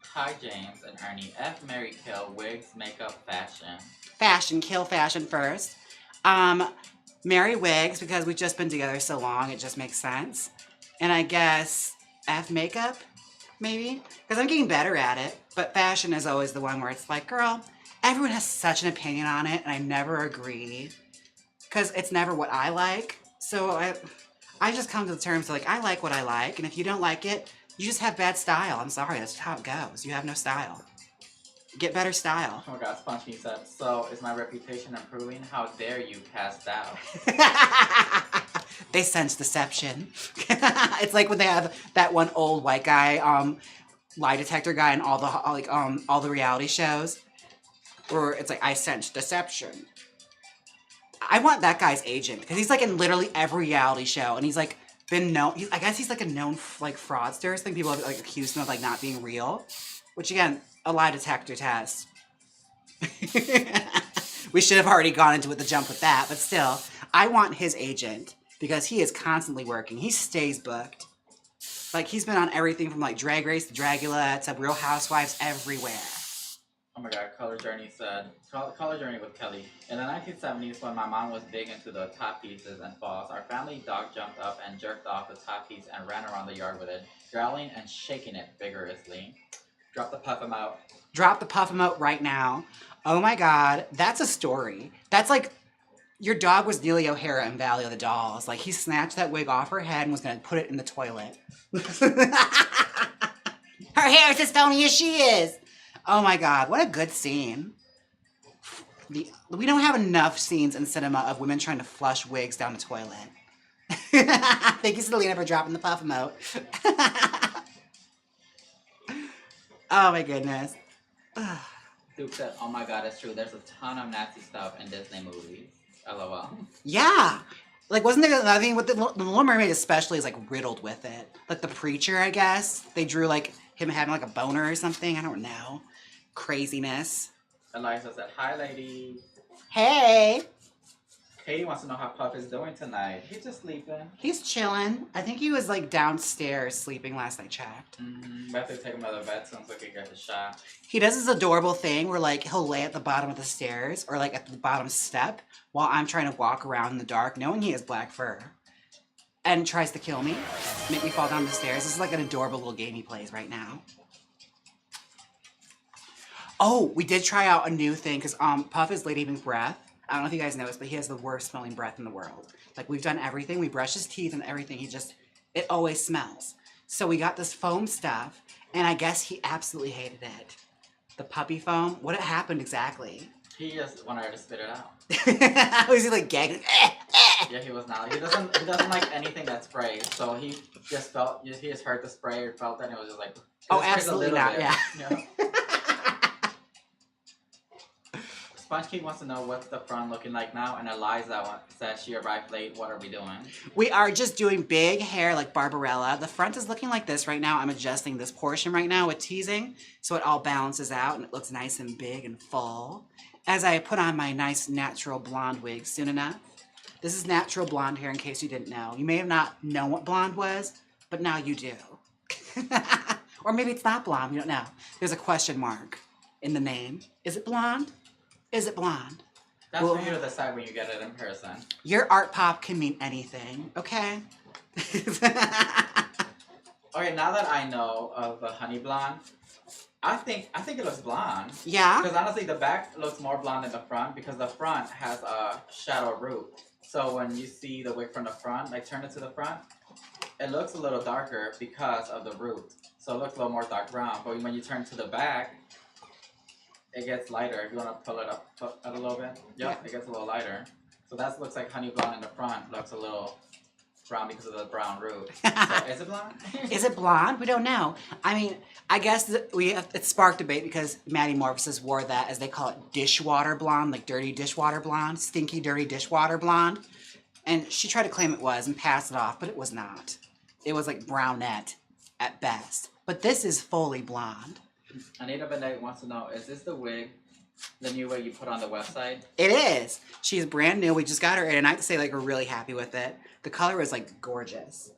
hi James and Ernie, F, Mary, kill, wigs, makeup, fashion. Fashion, kill fashion first. Marry wigs, because we've just been together so long, it just makes sense. And I guess F makeup, maybe? Because I'm getting better at it. But fashion is always the one where it's like, girl, everyone has such an opinion on it, and I never agree. Because it's never what I like. So I just come to the terms of like, I like what I like, and if you don't like it, you just have bad style. I'm sorry, that's how it goes. You have no style. Get better style. Oh my god, Spongy said, so is my reputation improving? How dare you cast doubt? They sense deception. It's like when they have that one old white guy, lie detector guy in all the reality shows. Where it's like, I sense deception. I want that guy's agent, because he's like in literally every reality show, and he's like been known. I guess he's like a known like fraudster. I think people have like accused him of like not being real, which again, a lie detector test. We should have already gone into it the jump with that, but still, I want his agent because he is constantly working. He stays booked. Like he's been on everything from like Drag Race to Dragula to Real Housewives, everywhere. Oh my god, Color Journey said, Color Journey with Kelly. In the 1970s, when my mom was big into the top pieces and falls, our family dog jumped up and jerked off the top piece and ran around the yard with it, growling and shaking it vigorously. Drop the puff 'em out. Drop the puff emote right now. Oh my god, that's a story. That's like, your dog was Neely O'Hara in Valley of the Dolls. Like, he snatched that wig off her head and was gonna put it in the toilet. Her hair is as stony as she is. Oh my god, what a good scene. We don't have enough scenes in cinema of women trying to flush wigs down the toilet. Thank you, Selena, for dropping the puff emote. Oh my goodness. Duke said, oh my god, it's true. There's a ton of nasty stuff in Disney movies. LOL. Yeah. Like, wasn't there another thing with the Little Mermaid especially is like riddled with it. Like the preacher, I guess. They drew like him having like a boner or something. I don't know. Craziness. Eliza said, hi ladies. Hey. Katie wants to know how Puff is doing tonight. He's just sleeping. He's chilling. I think he was like downstairs sleeping last I checked. We have to take him to the vet soon so he can get the shot. He does this adorable thing where like he'll lay at the bottom of the stairs or like at the bottom step while I'm trying to walk around in the dark knowing he has black fur. And tries to kill me. Make me fall down the stairs. This is like an adorable little game he plays right now. Oh, we did try out a new thing because Puff is late evening breath. I don't know if you guys noticed, but he has the worst smelling breath in the world. Like, we've done everything. We brush his teeth and everything. It always smells. So we got this foam stuff, and I guess he absolutely hated it. The puppy foam. What happened exactly? He just wanted her to spit it out. Was he like gagging? Yeah, he was not. He doesn't like anything that sprays. So he just heard the spray or felt it, and it was just like. Oh, absolutely not. Yeah. Sponge Cake wants to know what's the front looking like now, and Eliza says she arrived late. What are we doing? We are just doing big hair like Barbarella. The front is looking like this right now. I'm adjusting this portion right now with teasing so it all balances out and it looks nice and big and full. As I put on my nice natural blonde wig soon enough. This is natural blonde hair in case you didn't know. You may have not known what blonde was, but now you do. Or maybe it's not blonde, we don't know. There's a question mark in the name. Is it blonde? Is it blonde? That's for you to decide when you get it in person. Your art pop can mean anything, okay? Okay, now that I know of the honey blonde, I think it looks blonde. Yeah? Because honestly, the back looks more blonde than the front because the front has a shadow root. So when you see the wig from the front, like turn it to the front, it looks a little darker because of the root. So it looks a little more dark brown. But when you turn to the back, it gets lighter. If you want to pull it up a little bit, yep, it gets a little lighter. So that looks like honey blonde in the front. Looks a little brown because of the brown root. So is it blonde? Is it blonde? We don't know. I mean, I guess it sparked debate because Maddie Morphosis wore that, as they call it, dishwater blonde, like dirty dishwater blonde, stinky, dirty dishwater blonde. And she tried to claim it was and pass it off, but it was not. It was like brownette at best. But this is fully blonde. Anita Benet wants to know, is this the wig, the new wig you put on the website? It is. She's brand new. We just got her in, and I have to say, like, we're really happy with it. The color is, like, gorgeous.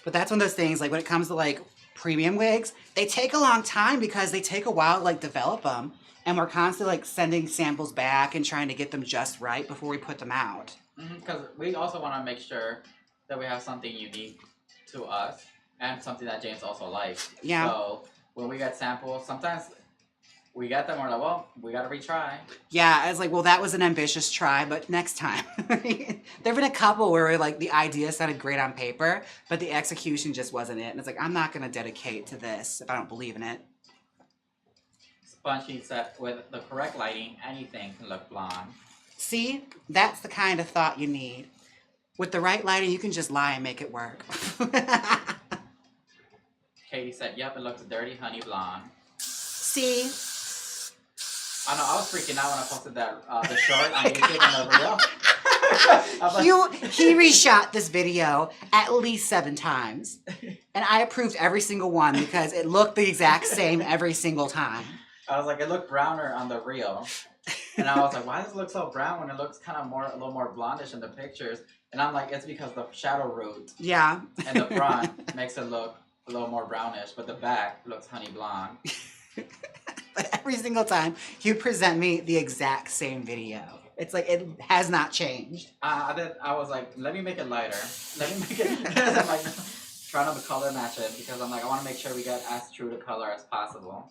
But that's one of those things, like, when it comes to, like, premium wigs, they take a long time because they take a while to, like, develop them. And we're constantly, like, sending samples back and trying to get them just right before we put them out. Because we also want to make sure that we have something unique to us and something that James also likes. Yeah. So when we get samples, sometimes we get them, we're like, well, we got to retry. Yeah, I was like, well, that was an ambitious try, but next time. There have been a couple where, like, the idea sounded great on paper, but the execution just wasn't it. And it's like, I'm not going to dedicate to this if I don't believe in it. Spongy said, with the correct lighting, anything can look blonde. See, that's the kind of thought you need. With the right lighting, you can just lie and make it work. Katie said, yep, it looks dirty honey blonde. See? I know, I was freaking out when I posted that the short on YouTube and the reel. He reshot this video at least 7 times. And I approved every single one because it looked the exact same every single time. I was like, it looked browner on the reel. And I was like, why does it look so brown when it looks kind of a little more blondish in the pictures? And I'm like, it's because the shadow root and the front makes it look a little more brownish, but the back looks honey blonde. But every single time, you present me the exact same video. It's like, it has not changed. I was like, let me make it lighter. Let me make it, I'm like, trying to color match it because I'm like, I want to make sure we get as true to color as possible.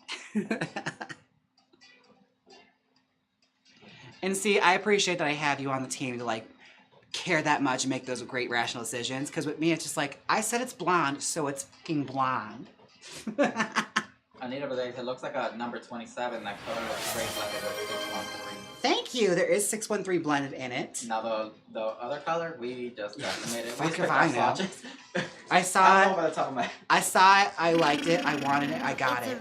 And see, I appreciate that I have you on the team to, like, care that much and make those great rational decisions. Because with me, it's just like, I said it's blonde, so it's fucking blonde. Anita Benet, it looks like a number 27. That color looks great, like a 613. Thank you. There is 613 blended in it. Now the other color, we just estimated. Fuck if I know. I saw I don't it. know by the top of my head. I saw it. I liked it. I wanted it. I got it.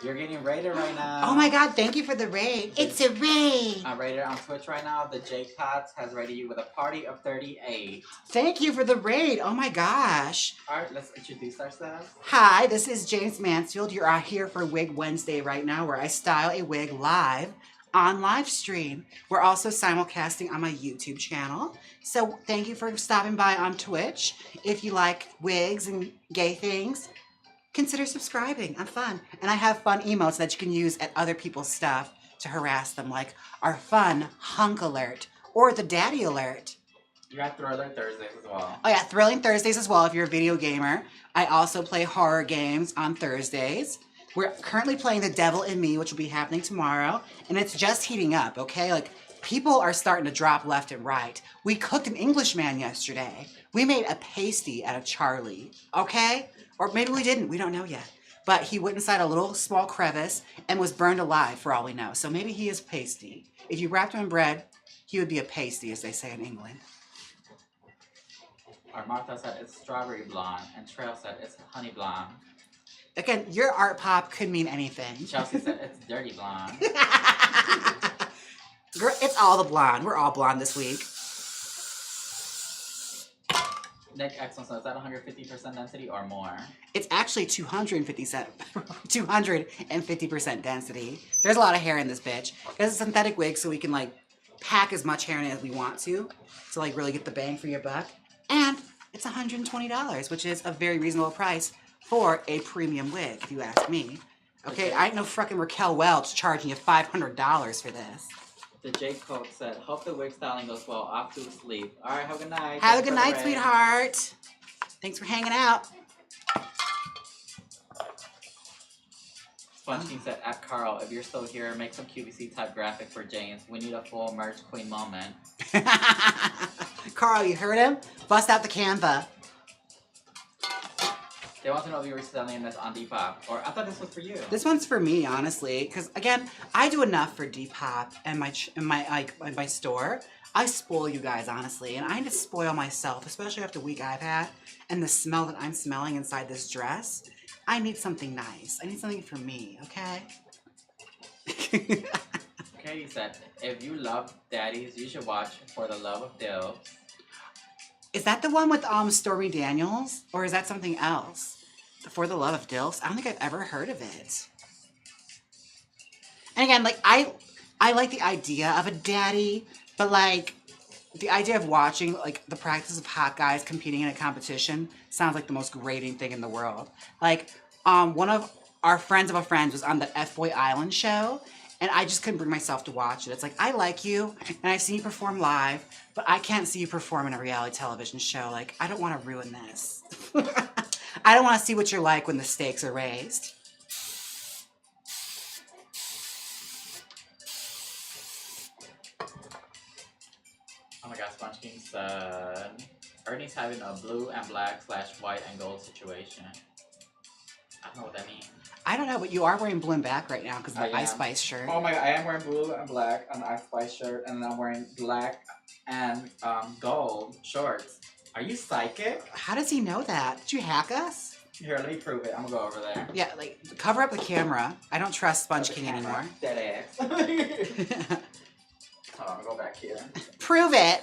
You're getting rated right now. Oh my god, thank you for the raid. It's a raid. I'm rated on Twitch right now. The J Cots has rated you with a party of 38. Thank you for the raid. Oh my gosh. Alright, let's introduce ourselves. Hi, this is Jaymes Mansfield. You're out here for Wig Wednesday right now, where I style a wig live on live stream. We're also simulcasting on my YouTube channel. So thank you for stopping by on Twitch. If you like wigs and gay things, consider subscribing. I'm fun. And I have fun emotes that you can use at other people's stuff to harass them, like our fun hunk alert or the daddy alert. You got Thriller Thursdays as well. Oh yeah, Thrilling Thursdays as well if you're a video gamer. I also play horror games on Thursdays. We're currently playing The Devil in Me, which will be happening tomorrow. And it's just heating up, okay? Like, people are starting to drop left and right. We cooked an Englishman yesterday. We made a pasty out of Charlie, okay? Or maybe we didn't. We don't know yet. But he went inside a little small crevice and was burned alive for all we know. So maybe he is pasty. If you wrapped him in bread, he would be a pasty, as they say in England. Our Martha said it's strawberry blonde, and Trail said it's honey blonde. Again, your art pop could mean anything. Chelsea said it's dirty blonde. Girl, it's all the blonde. We're all blonde this week. Nick Excellent says, is that 150% density or more? It's actually 250% density. There's a lot of hair in this bitch. It's a synthetic wig, so we can, like, pack as much hair in it as we want to like, really get the bang for your buck. And it's $120, which is a very reasonable price for a premium wig, if you ask me. Okay, I ain't no fucking Raquel Welch charging you $500 for this. The J Code said, hope the wig styling goes well. Off to sleep. Alright, have a good night. Have a Thanks good for the night, raid. sweetheart. Thanks for hanging out. Sponge King said, at Carl, if you're still here, make some QVC type graphic for James. We need a full merch queen moment. Carl, you heard him? Bust out the Canva. They want to know if you were selling this on Depop. Or I thought this was for you. This one's for me, honestly, because again, I do enough for Depop and my store. I spoil you guys, honestly, and I need to spoil myself, especially after the week I've had and the smell that I'm smelling inside this dress. I need something nice. I need something for me, okay? Katie said, if you love daddies, you should watch For the Love of Dill. Is that the one with Stormy Daniels? Or is that something else? For the Love of Dilfs? I don't think I've ever heard of it. And again, like, I like the idea of a daddy, but like, the idea of watching, like, the practice of hot guys competing in a competition sounds like the most grating thing in the world. Like, one of our friends of a friend was on the F-Boy Island show, and I just couldn't bring myself to watch it. It's like, I like you, and I've seen you perform live, but I can't see you perform in a reality television show. Like, I don't want to ruin this. I don't want to see what you're like when the stakes are raised. Oh my god, Sponge King said, Ernie's having a blue and black / white and gold situation. I don't know what that means. I don't know, but you are wearing blue and black right now because of the Ice Spice shirt. Oh my god, I am wearing blue and black on the Ice Spice shirt, and then I'm wearing black and gold shorts. Are you psychic? How does he know that? Did you hack us? Here, let me prove it. I'm gonna go over there. Yeah, like, cover up the camera. I don't trust Sponge King anymore. Dead ass. Hold on, go back here. Prove it.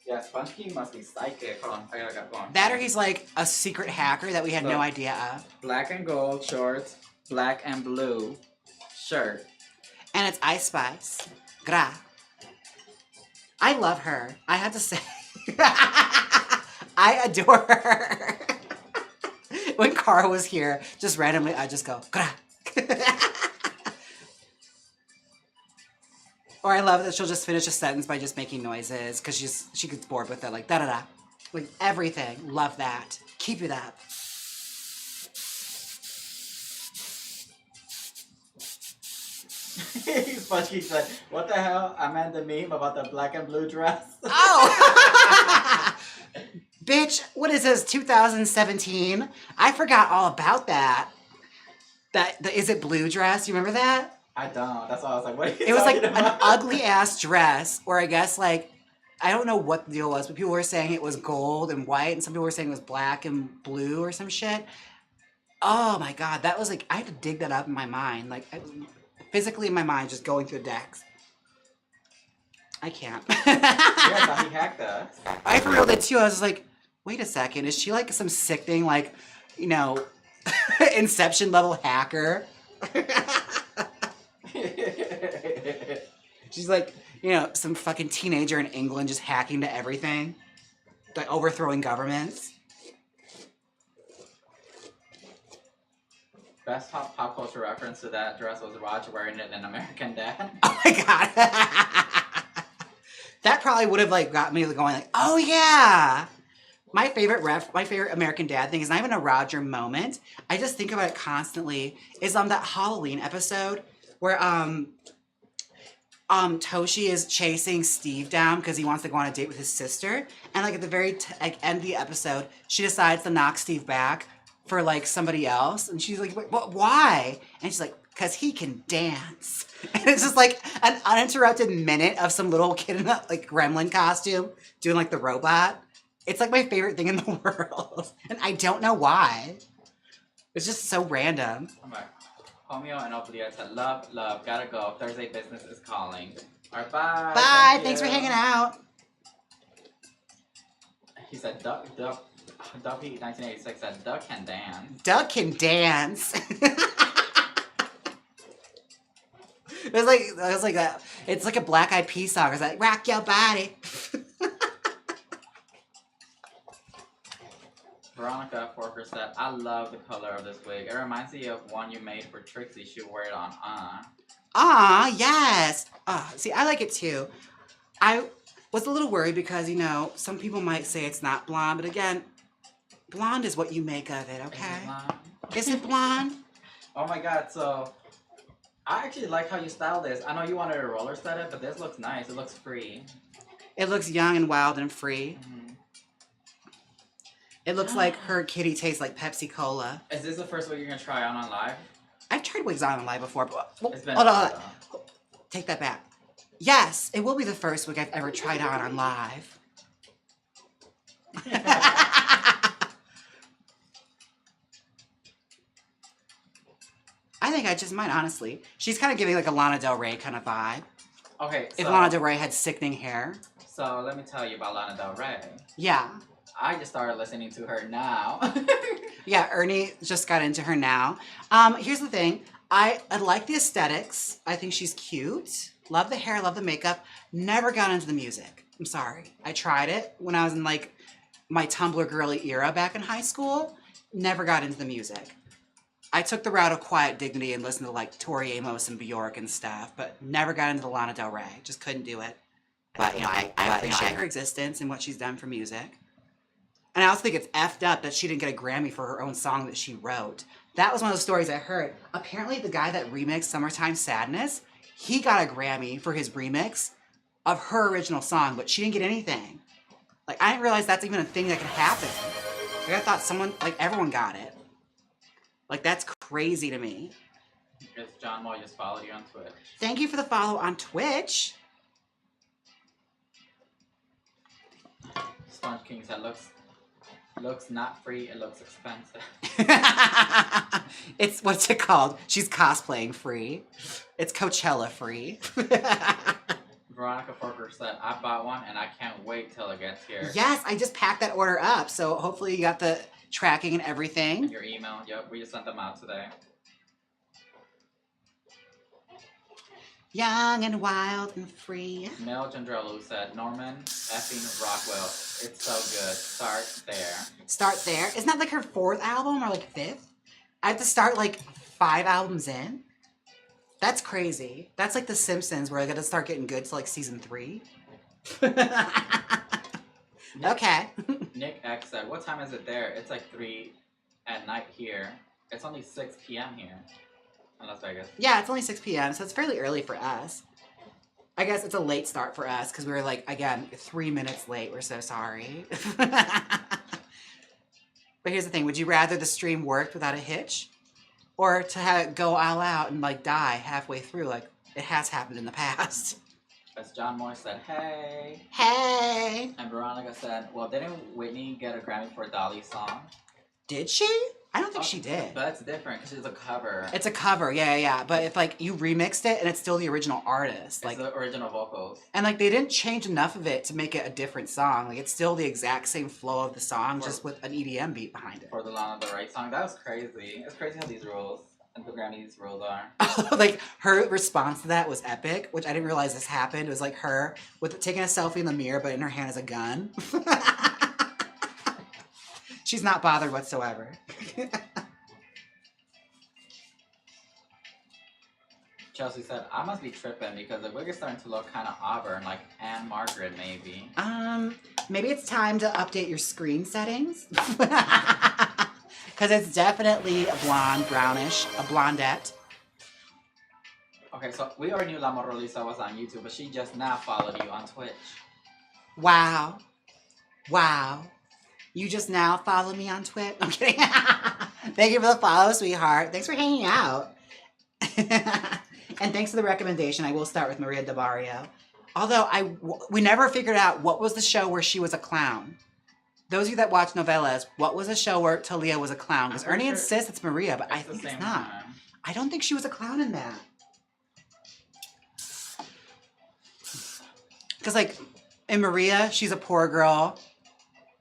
Yeah, Sponge King must be psychic. Hold on, I gotta go on. That or he's like a secret hacker that we had no idea of. Black and gold shorts, black and blue shirt. And it's Ice Spice. Gra. I love her. I have to say. I adore her. When Cara was here, just randomly, I just go, gra. Or I love that she'll just finish a sentence by just making noises because she gets bored with it, like da da da. Like everything. Love that. Keep it up. Sponge King said, what the hell? I meant the meme about the black and blue dress. Oh! Bitch, what is this, 2017? I forgot all about that. The Is It Blue dress? You remember that? I don't. That's why I was like, what are you It was like talking about? an ugly ass dress, or I guess like, I don't know what the deal was, but people were saying it was gold and white, and some people were saying it was black and blue or some shit. Oh my god, that was like, I had to dig that up in my mind. Like, physically in my mind, just going through the decks. I can't. Yeah, I thought he hacked us. I for real did too. I was just like, wait a second, is she like some sickening, like, you know, Inception level hacker? She's like, you know, some fucking teenager in England just hacking to everything. Like overthrowing governments. Best pop culture reference to that dress was Roger wearing it in American Dad. Oh my god. That probably would have like got me going like, oh yeah. My favorite American Dad thing is not even a Roger moment. I just think about it constantly. Is on that Halloween episode where Toshi is chasing Steve down because he wants to go on a date with his sister, and like at the very end of the episode, she decides to knock Steve back for like somebody else, and she's like, "What? Why?" And she's like, "Cause he can dance." And it's just like an uninterrupted minute of some little kid in a like gremlin costume doing like the robot. It's like my favorite thing in the world, and I don't know why. It's just so random. I'm like, Homeo and Ophelia said, love, gotta go. Thursday business is calling. Alright, bye. Bye. Thanks for hanging out. He said, Duffy 1986 said, Duck can dance. Duck can dance. It was like that. It's like a Black Eyed Peas song. It's like rock your body. Veronica Forker said, I love the color of this wig. It reminds me of one you made for Trixie. She wore it on. Ah, yes. See, I like it too. I was a little worried because, you know, some people might say it's not blonde, but again, blonde is what you make of it, okay? Is it blonde? Oh my god, so I actually like how you styled this. I know you wanted to roller set it, but this looks nice. It looks free. It looks young and wild and free. Mm-hmm. It looks like her kitty tastes like Pepsi Cola. Is this the first wig you're gonna try on live? I've tried wigs on live before, but It's been hold on. Take that back. Yes, it will be the first wig I've ever tried on live. I think I just might, honestly. She's kind of giving like a Lana Del Rey kind of vibe. Okay, so... If Lana Del Rey had sickening hair. So, let me tell you about Lana Del Rey. Yeah. I just started listening to her now. Yeah, Ernie just got into her now. Here's the thing. I like the aesthetics. I think she's cute. Love the hair, love the makeup. Never got into the music. I'm sorry. I tried it when I was in like my Tumblr girly era back in high school. Never got into the music. I took the route of quiet dignity and listened to like Tori Amos and Bjork and stuff, but never got into the Lana Del Rey. Just couldn't do it. But, you know, I appreciate her existence and what she's done for music. And I also think it's effed up that she didn't get a Grammy for her own song that she wrote. That was one of the stories I heard. Apparently the guy that remixed Summertime Sadness, he got a Grammy for his remix of her original song, but she didn't get anything. Like, I didn't realize that's even a thing that could happen. Like, I thought someone, like, everyone got it. Like, that's crazy to me. It's John Moy just followed you on Twitch. Thank you for the follow on Twitch. Sponge King said, looks not free, it looks expensive. It's, what's it called? She's cosplaying free. It's Coachella free. Veronica Forker said, I bought one and I can't wait till it gets here. Yes, I just packed that order up. So hopefully you got the tracking and everything. Your email, yep, we just sent them out today. Young and wild and free. Mel Gendrelu said, Norman effing Rockwell. It's so good. Start there. Start there. Isn't that like her 4th album or like 5th? I have to start like 5 albums in. That's crazy. That's like The Simpsons where I got to start getting good to like season 3. Okay. Nick X said, what time is it there? It's like 3 at night here. It's only 6 p.m. here. In Las Vegas. Yeah, it's only 6 p.m., so it's fairly early for us. I guess it's a late start for us because we were like, again, 3 minutes late. We're so sorry. But here's the thing. Would you rather the stream worked without a hitch? Or to have it go all out and like die halfway through like it has happened in the past? As John Moore said, hey. Hey. And Veronica said, well, didn't Whitney get a Grammy for Dolly's song? Did she? I don't think she did. But that's different because it's a cover. It's a cover, yeah. But if like you remixed it and it's still the original artist, like it's the original vocals, and like they didn't change enough of it to make it a different song. Like it's still the exact same flow of the song, just with an EDM beat behind it. For the Lana Del Rey song, that was crazy. It's crazy how these rules and the Grammys rules are. Like her response to that was epic, which I didn't realize this happened. It was like her with taking a selfie in the mirror, but in her hand is a gun. She's not bothered whatsoever. Chelsea said, I must be tripping because the wig is starting to look kind of auburn, like Anne Margaret, maybe. Maybe it's time to update your screen settings. Because it's definitely a blonde, brownish, a blondette. Okay, so we already knew La Morrolisa was on YouTube, but she just now followed you on Twitch. Wow. You just now follow me on Twitch? I'm kidding. Thank you for the follow, sweetheart. Thanks for hanging out. And thanks for the recommendation. I will start with Maria de Barrio. Although we never figured out what was the show where she was a clown. Those of you that watch novellas, what was the show where Talia was a clown? Because Ernie insists it's Maria, but I think it's not. I don't think she was a clown in that. Because like in Maria, she's a poor girl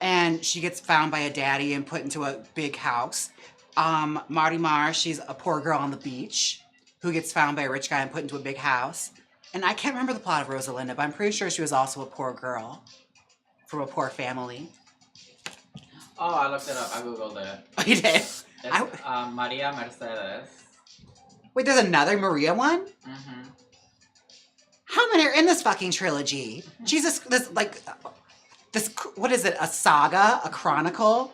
and she gets found by a daddy and put into a big house. Marty Marr, she's a poor girl on the beach who gets found by a rich guy and put into a big house. And I can't remember the plot of Rosalinda, but I'm pretty sure she was also a poor girl from a poor family. Oh, I looked it up. I googled it. Oh, you did? It's Maria Mercedes. Wait, there's another Maria one? Mm-hmm. How many are in this fucking trilogy? Jesus, this, what is it? A saga? A chronicle?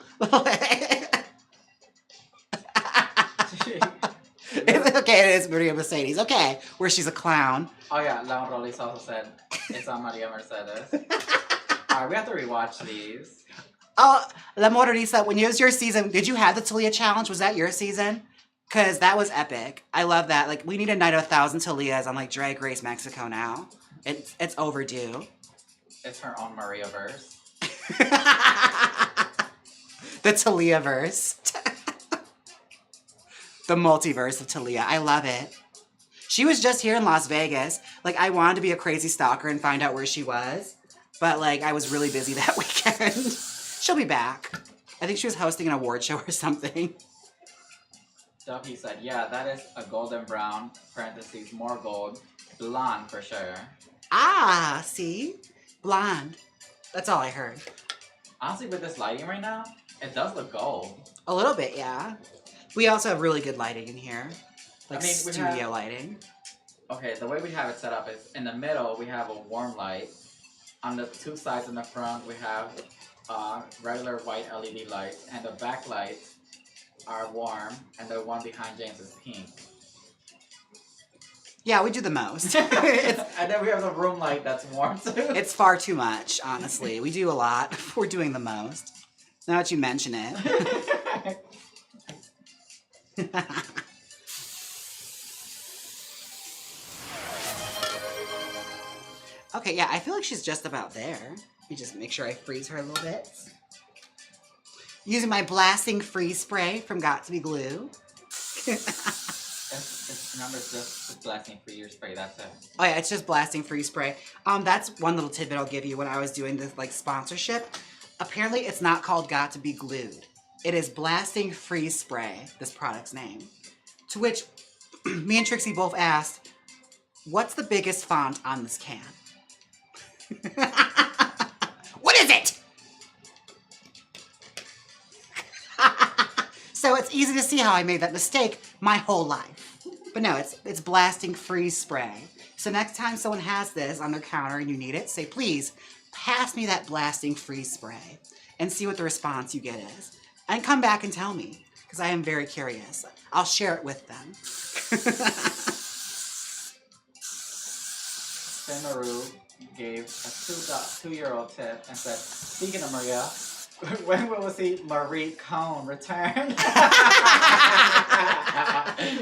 Okay, it is Maria Mercedes. Okay, where she's a clown. Oh yeah, Leon Rollis also said it's on Maria Mercedes. Alright, we have to rewatch these. Oh, La Moralisa, when it was your season, did you have the Talia challenge? Was that your season? Because that was epic. I love that. Like, we need a night of 1,000 Talias on, like, Drag Race Mexico now. It's overdue. It's her own Maria verse. The Talia verse. The multiverse of Talia. I love it. She was just here in Las Vegas. Like, I wanted to be a crazy stalker and find out where she was. But, like, I was really busy that weekend. She'll be back. I think she was hosting an award show or something. Duffy said, yeah, that is a golden brown, parentheses, more gold, blonde for sure. Ah, see? Blonde. That's all I heard. Honestly, with this lighting right now, it does look gold. A little bit, yeah. We also have really good lighting in here. Like, I mean, studio lighting. Okay, the way we have it set up is in the middle, we have a warm light. On the two sides in the front, we have regular white LED lights, and the back lights are warm, and the one behind James is pink. Yeah, we do the most. And then we have the room light that's warm too. It's far too much, honestly. We do a lot. We're doing the most. Now that you mention it. Okay, yeah, I feel like she's just about there. Let me just make sure I freeze her a little bit. Using my blasting freeze spray from Got To Be Glue. Remember, it's just blasting for your spray, that's it. Oh yeah, it's just blasting freeze spray. That's one little tidbit I'll give you when I was doing this like sponsorship. Apparently it's not called Got To Be Glued. It is blasting freeze spray, this product's name. To which me and Trixie both asked, what's the biggest font on this can? What is it? So it's easy to see how I made that mistake my whole life. But no, it's blasting freeze spray. So next time someone has this on their counter and you need it, say, please, pass me that blasting freeze spray and see what the response you get is. And come back and tell me, because I am very curious. I'll share it with them. Maru gave a two-year-old tip and said, speaking of Maria, when will we see Marie Cone return?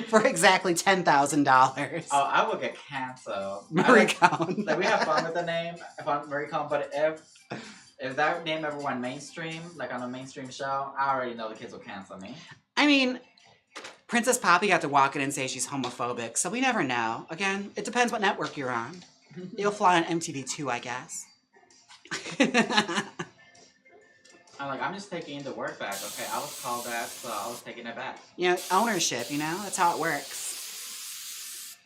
For exactly $10,000. Oh, I will get canceled. Marie Cone. Like, we have fun with the name, fun Marie Cone, but if that name ever went mainstream, like on a mainstream show, I already know the kids will cancel me. I mean, Princess Poppy got to walk in and say she's homophobic, so we never know. Again, it depends what network you're on. You'll fly on MTV too, I guess. I'm just taking the word back, okay? I was called that, so I was taking it back. You know, ownership, you know? That's how it works.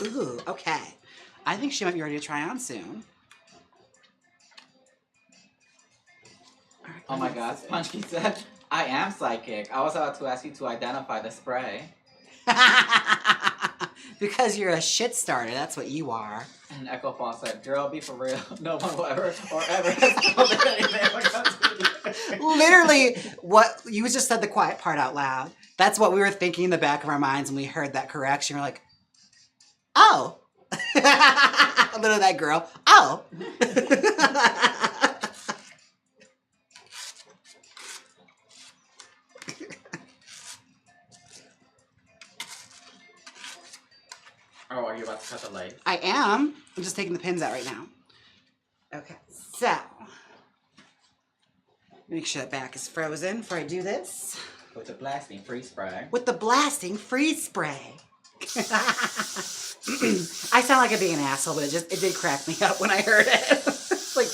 Ooh, okay. I think she might be ready to try on soon. Right, oh my god, Spongy said, I am psychic. I was about to ask you to identify the spray. Because you're a shit starter, that's what you are. And Echo Fall said, girl, be for real. No one will ever has called it anything like that. Literally, what you just said the quiet part out loud. That's what we were thinking in the back of our minds when we heard that correction. We're like, oh. Literally that girl, oh. Oh, are you about to cut the light? I am. I'm just taking the pins out right now. Okay, so. Make sure that back is frozen before I do this. With the blasting freeze spray. With the blasting freeze spray. I sound like I'm being an asshole, but it did crack me up when I heard it. Like,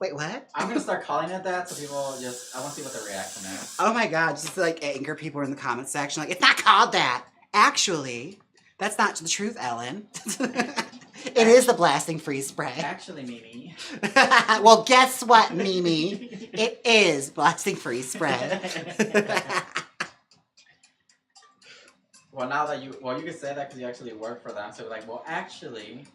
wait, what? I'm gonna start calling it that so people I want to see what the reaction is. Oh my god, just like anger people in the comment section. Like, it's not called that. Actually, that's not the truth, Ellen. It is the blasting freeze spray. Actually, Mimi. Well, guess what, Mimi? It is blasting freeze spray. Well, now that you can say that because you actually work for them. So like, well, actually.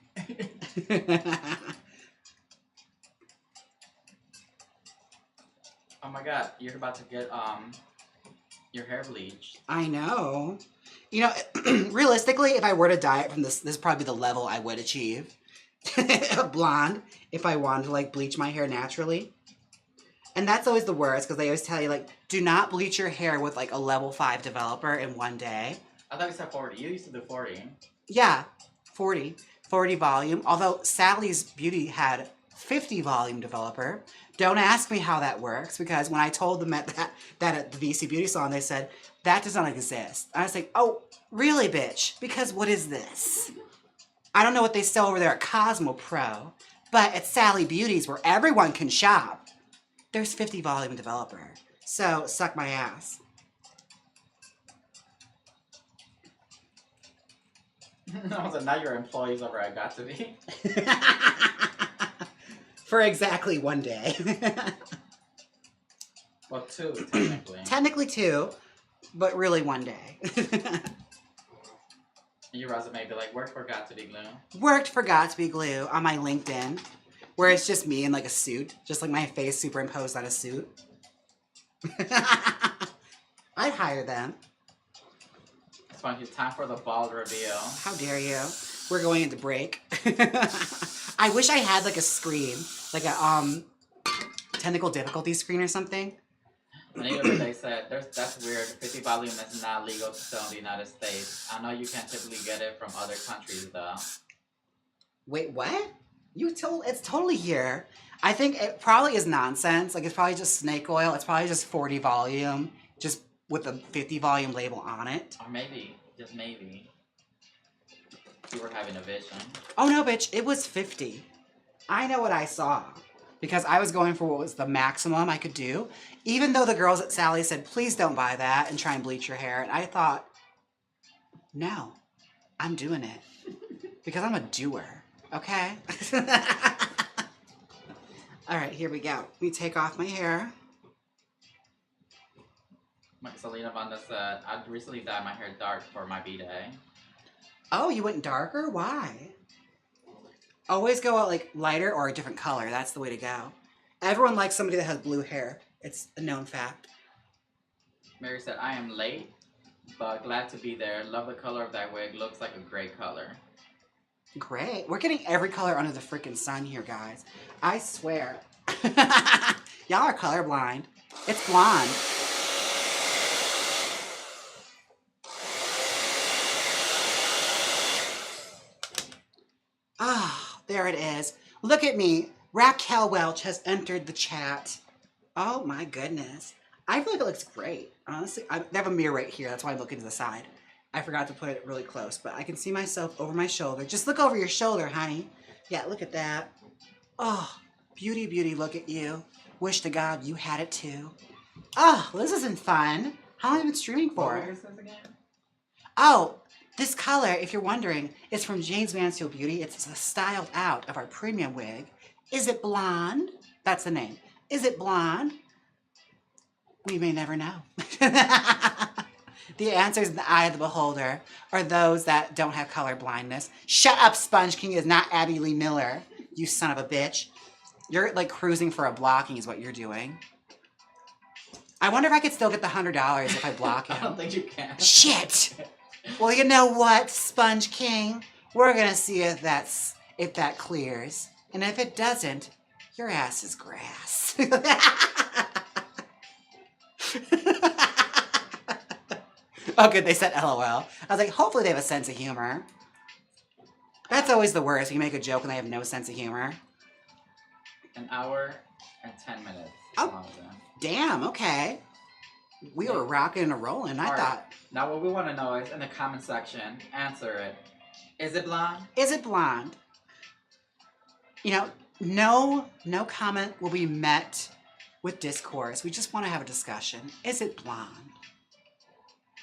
Oh my God, you're about to get your hair bleached. I know. You know, realistically, if I were to dye it from this is probably the level I would achieve. Blonde, if I wanted to like bleach my hair naturally. And that's always the worst because they always tell you like, do not bleach your hair with like a level 5 developer in one day. I thought you said 40. You used to do 40. Yeah, 40. 40 volume. Although Sally's Beauty had 50 volume developer. Don't ask me how that works because when I told them that at the VC Beauty Salon, they said, that does not exist. I was like, oh, really, bitch? Because what is this? I don't know what they sell over there at Cosmo Pro, but at Sally Beauty's where everyone can shop, there's 50 volume developer. So suck my ass. I was like, now your employees over at Got to Be. For exactly one day. Well, 2, technically. Technically 2, but really one day. Your resume be like, worked for Got to Be Glue. Worked for Got to Be Glue on my LinkedIn, where it's just me in like a suit, just like my face superimposed on a suit. I'd hire them. It's funny, it's time for the bald reveal. How dare you? We're going into break. I wish I had like a screen, like a technical difficulty screen or something. They said, that's weird. 50 volume is not legal to sell in the United States. I know you can typically get it from other countries, though. Wait, what? It's totally here. I think it probably is nonsense. Like, it's probably just snake oil. It's probably just 40 volume, just with a 50 volume label on it. Or maybe, just maybe, you were having a vision. Oh, no, bitch. It was 50. I know what I saw. Because I was going for what was the maximum I could do. Even though the girls at Sally said, please don't buy that and try and bleach your hair. And I thought, no, I'm doing it. Because I'm a doer, okay? All right, here we go. Let me take off my hair. Like Selena Vanda said, I recently dyed my hair dark for my B-Day. Oh, you went darker? Why? Always go out like lighter or a different color. That's the way to go. Everyone likes somebody that has blue hair. It's a known fact. Mary said, I am late, but glad to be there. Love the color of that wig. Looks like a gray color. Great. We're getting every color under the freaking sun here, guys. I swear. Y'all are colorblind. It's blonde. Ah, there it is. Look at me. Raquel Welch has entered the chat. Oh my goodness. I feel like it looks great. Honestly, they have a mirror right here. That's why I'm looking to the side. I forgot to put it really close, but I can see myself over my shoulder. Just look over your shoulder, honey. Yeah, look at that. Oh, beauty, beauty, look at you. Wish to God you had it too. Oh, well, this isn't fun. How long have you been streaming for? What wig is this again? Oh, this color, if you're wondering, is from Jaymes Mansfield Beauty. It's styled out of our premium wig. Is it blonde? That's the name. Is it blonde? We may never know. The answer is in the eye of the beholder, or those that don't have color blindness. Shut up, Sponge King is not Abby Lee Miller, you son of a bitch. You're like cruising for a blocking is what you're doing. I wonder if I could still get the $100 if I block him. I don't think you can. Shit! Well, you know what, Sponge King? We're gonna see if that clears. And if it doesn't, your ass is grass. Oh, good, they said LOL. I was like, hopefully they have a sense of humor. That's always the worst. You make a joke and they have no sense of humor. An hour and 10 minutes. Oh, damn, okay. We were rocking and rolling. I thought. Now what we want to know is, in the comment section, answer it. Is it blonde? Is it blonde? You know, no comment will be met with discourse. We just want to have a discussion. Is it blonde?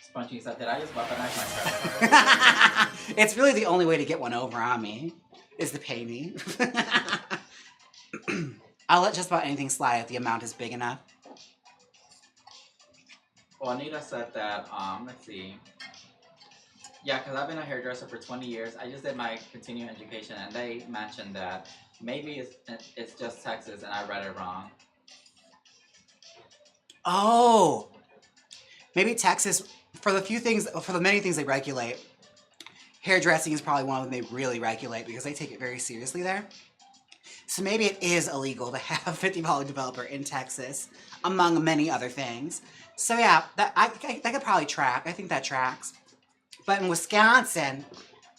Spongy said, did I just weaponize my credit? It's really the only way to get one over on me, is to pay me. I'll let just about anything slide if the amount is big enough. Well, Anita said that, let's see. Yeah, because I've been a hairdresser for 20 years. I just did my continuing education, and they mentioned that maybe it's just Texas, and I read it wrong. Oh, maybe Texas, for the many things they regulate, hairdressing is probably one of them they really regulate because they take it very seriously there. So maybe it is illegal to have a 50 developer in Texas, among many other things. So yeah, that could probably track. I think that tracks. But in Wisconsin,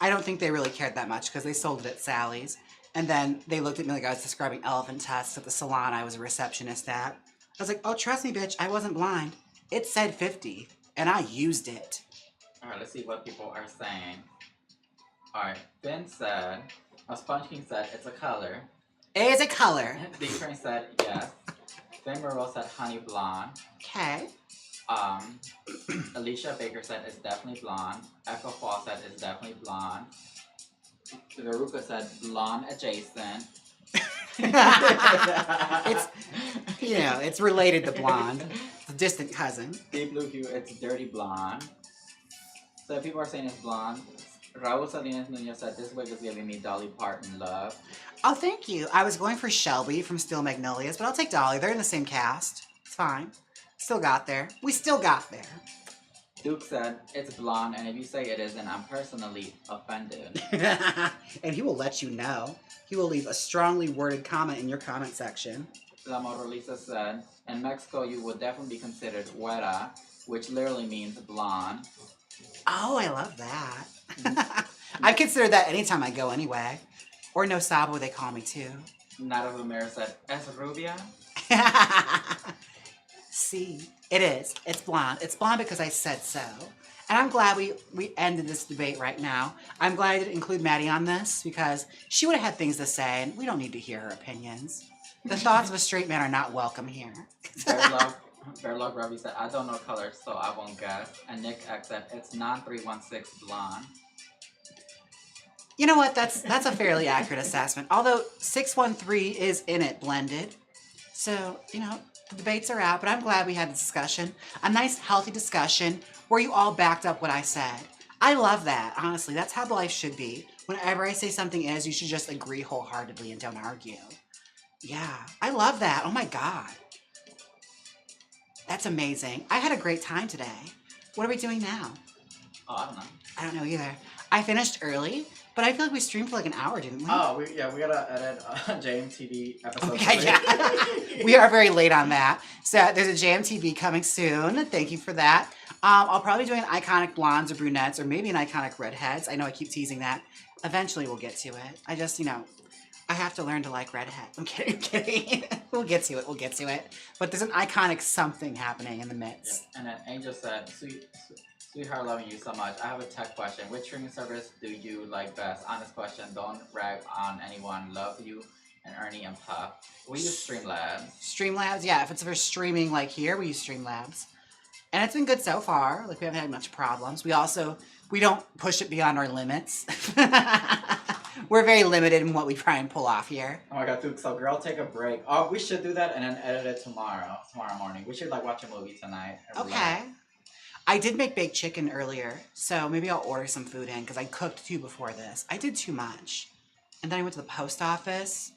I don't think they really cared that much because they sold it at Sally's. And then they looked at me like I was describing elephant tusks at the salon I was a receptionist at. I was like, oh, trust me, bitch, I wasn't blind. It said 50, and I used it. All right, let's see what people are saying. All right, Finn said, Sponge King said, it's a color. It is a color. D Train said, yes. Finn Burrow said, honey blonde. Okay. Alicia Baker said, it's definitely blonde. Echo Fall said, it's definitely blonde. Veruca said, blonde adjacent. It's, it's related to blonde. It's a distant cousin. Deep Blue Hue, it's dirty blonde. So people are saying it's blonde. Raul Salinas Nunez said, this wig is giving me Dolly Parton love. Oh, thank you. I was going for Shelby from Steel Magnolias, but I'll take Dolly. They're in the same cast. It's fine. Still got there. We still got there. Duke said, it's blonde, and if you say it isn't, I'm personally offended. And he will let you know. He will leave a strongly worded comment in your comment section. La Moralisa said, in Mexico, you would definitely be considered güera, which literally means blonde. Oh, I love that. I consider that anytime I go anyway. Or no sabo, they call me too. Nada Romero said, es rubia? See, it is. It's blonde. It's blonde because I said so. And I'm glad we ended this debate right now. I'm glad I didn't include Maddie on this because she would have had things to say and we don't need to hear her opinions. The thoughts of a straight man are not welcome here. Bearlog Ravi said, I don't know color, so I won't guess. And Nick X said, it's non-316 blonde. You know what? That's a fairly accurate assessment. Although 613 is in it blended. So, the debates are out, but I'm glad we had a discussion. A nice, healthy discussion where you all backed up what I said. I love that, honestly. That's how life should be. Whenever I say something is, you should just agree wholeheartedly and don't argue. Yeah, I love that. Oh my God. That's amazing. I had a great time today. What are we doing now? Oh, I don't know. I don't know either. I finished early, but I feel like we streamed for like an hour, didn't we? Oh, we gotta edit JMTV episode. Okay, yeah. We are very late on that. So there's a JMTV coming soon. Thank you for that. I'll probably be doing iconic blondes or brunettes or maybe an iconic redheads. I know I keep teasing that. Eventually we'll get to it. I just, I have to learn to like redheads. I'm kidding. We'll get to it. But there's an iconic something happening in the midst. Yeah. And then Angel said, Sweetheart, loving you so much. I have a tech question. Which streaming service do you like best? Honest question. Don't rag on anyone. Love you and Ernie and Puff. We use Streamlabs. Streamlabs, yeah. If it's for streaming like here, we use Streamlabs. And it's been good so far. Like, we haven't had much problems. We don't push it beyond our limits. We're very limited in what we try and pull off here. Oh my God, Duke, so girl, take a break. Oh, we should do that and then edit it tomorrow morning. We should watch a movie tonight. Okay. I did make baked chicken earlier, so maybe I'll order some food in because I cooked too before this. I did too much. And then I went to the post office.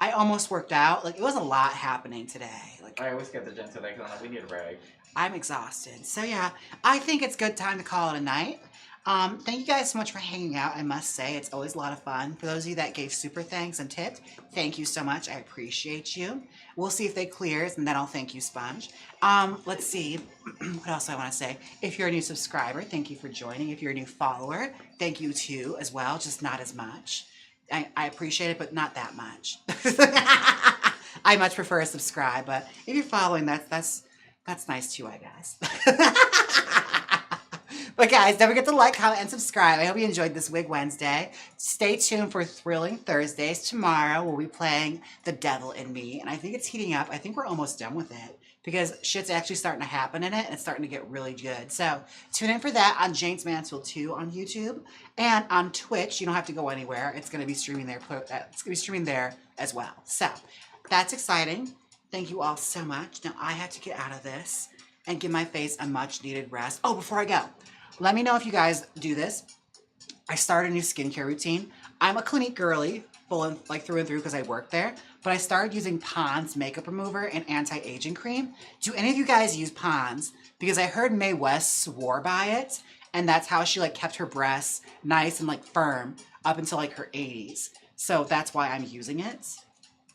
I almost worked out. Like, it was a lot happening today. Like, I always get the gym today because I'm like, we need a break. I'm exhausted. So yeah, I think it's good time to call it a night. Thank you guys so much for hanging out. I must say, it's always a lot of fun. For those of you that gave super thanks and tipped, thank you so much. I appreciate you. We'll see if they clears, and then I'll thank you, Sponge. Let's see. What else do I want to say? If you're a new subscriber, thank you for joining. If you're a new follower, thank you too as well, just not as much. I appreciate it, but not that much. I much prefer a subscribe, but if you're following, that's nice too, I guess. But guys, don't forget to like, comment, and subscribe. I hope you enjoyed this Wig Wednesday. Stay tuned for Thrilling Thursdays. Tomorrow we'll be playing The Devil in Me, and I think it's heating up. I think we're almost done with it because shit's actually starting to happen in it, and it's starting to get really good. So tune in for that on Jaymes Mansfield 2 on YouTube and on Twitch. You don't have to go anywhere. It's going to be streaming there. It's going to be streaming there as well. So that's exciting. Thank you all so much. Now I have to get out of this and give my face a much needed rest. Oh, before I go. Let me know if you guys do this. I started a new skincare routine. I'm a Clinique girly, full and like through and through because I work there. But I started using Pond's makeup remover and anti-aging cream. Do any of you guys use Pond's? Because I heard Mae West swore by it, and that's how she like kept her breasts nice and like firm up until like her 80s. So that's why I'm using it.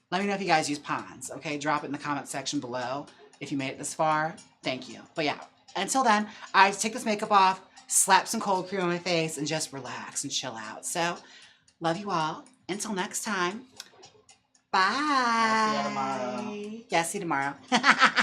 Let me know if you guys use Pond's, okay? Drop it in the comment section below if you made it this far. Thank you. But yeah, until then, I take this makeup off, slap some cold cream on my face, and just relax and chill out. So, love you all. Until next time, bye. I'll see you tomorrow. Yeah, see you tomorrow.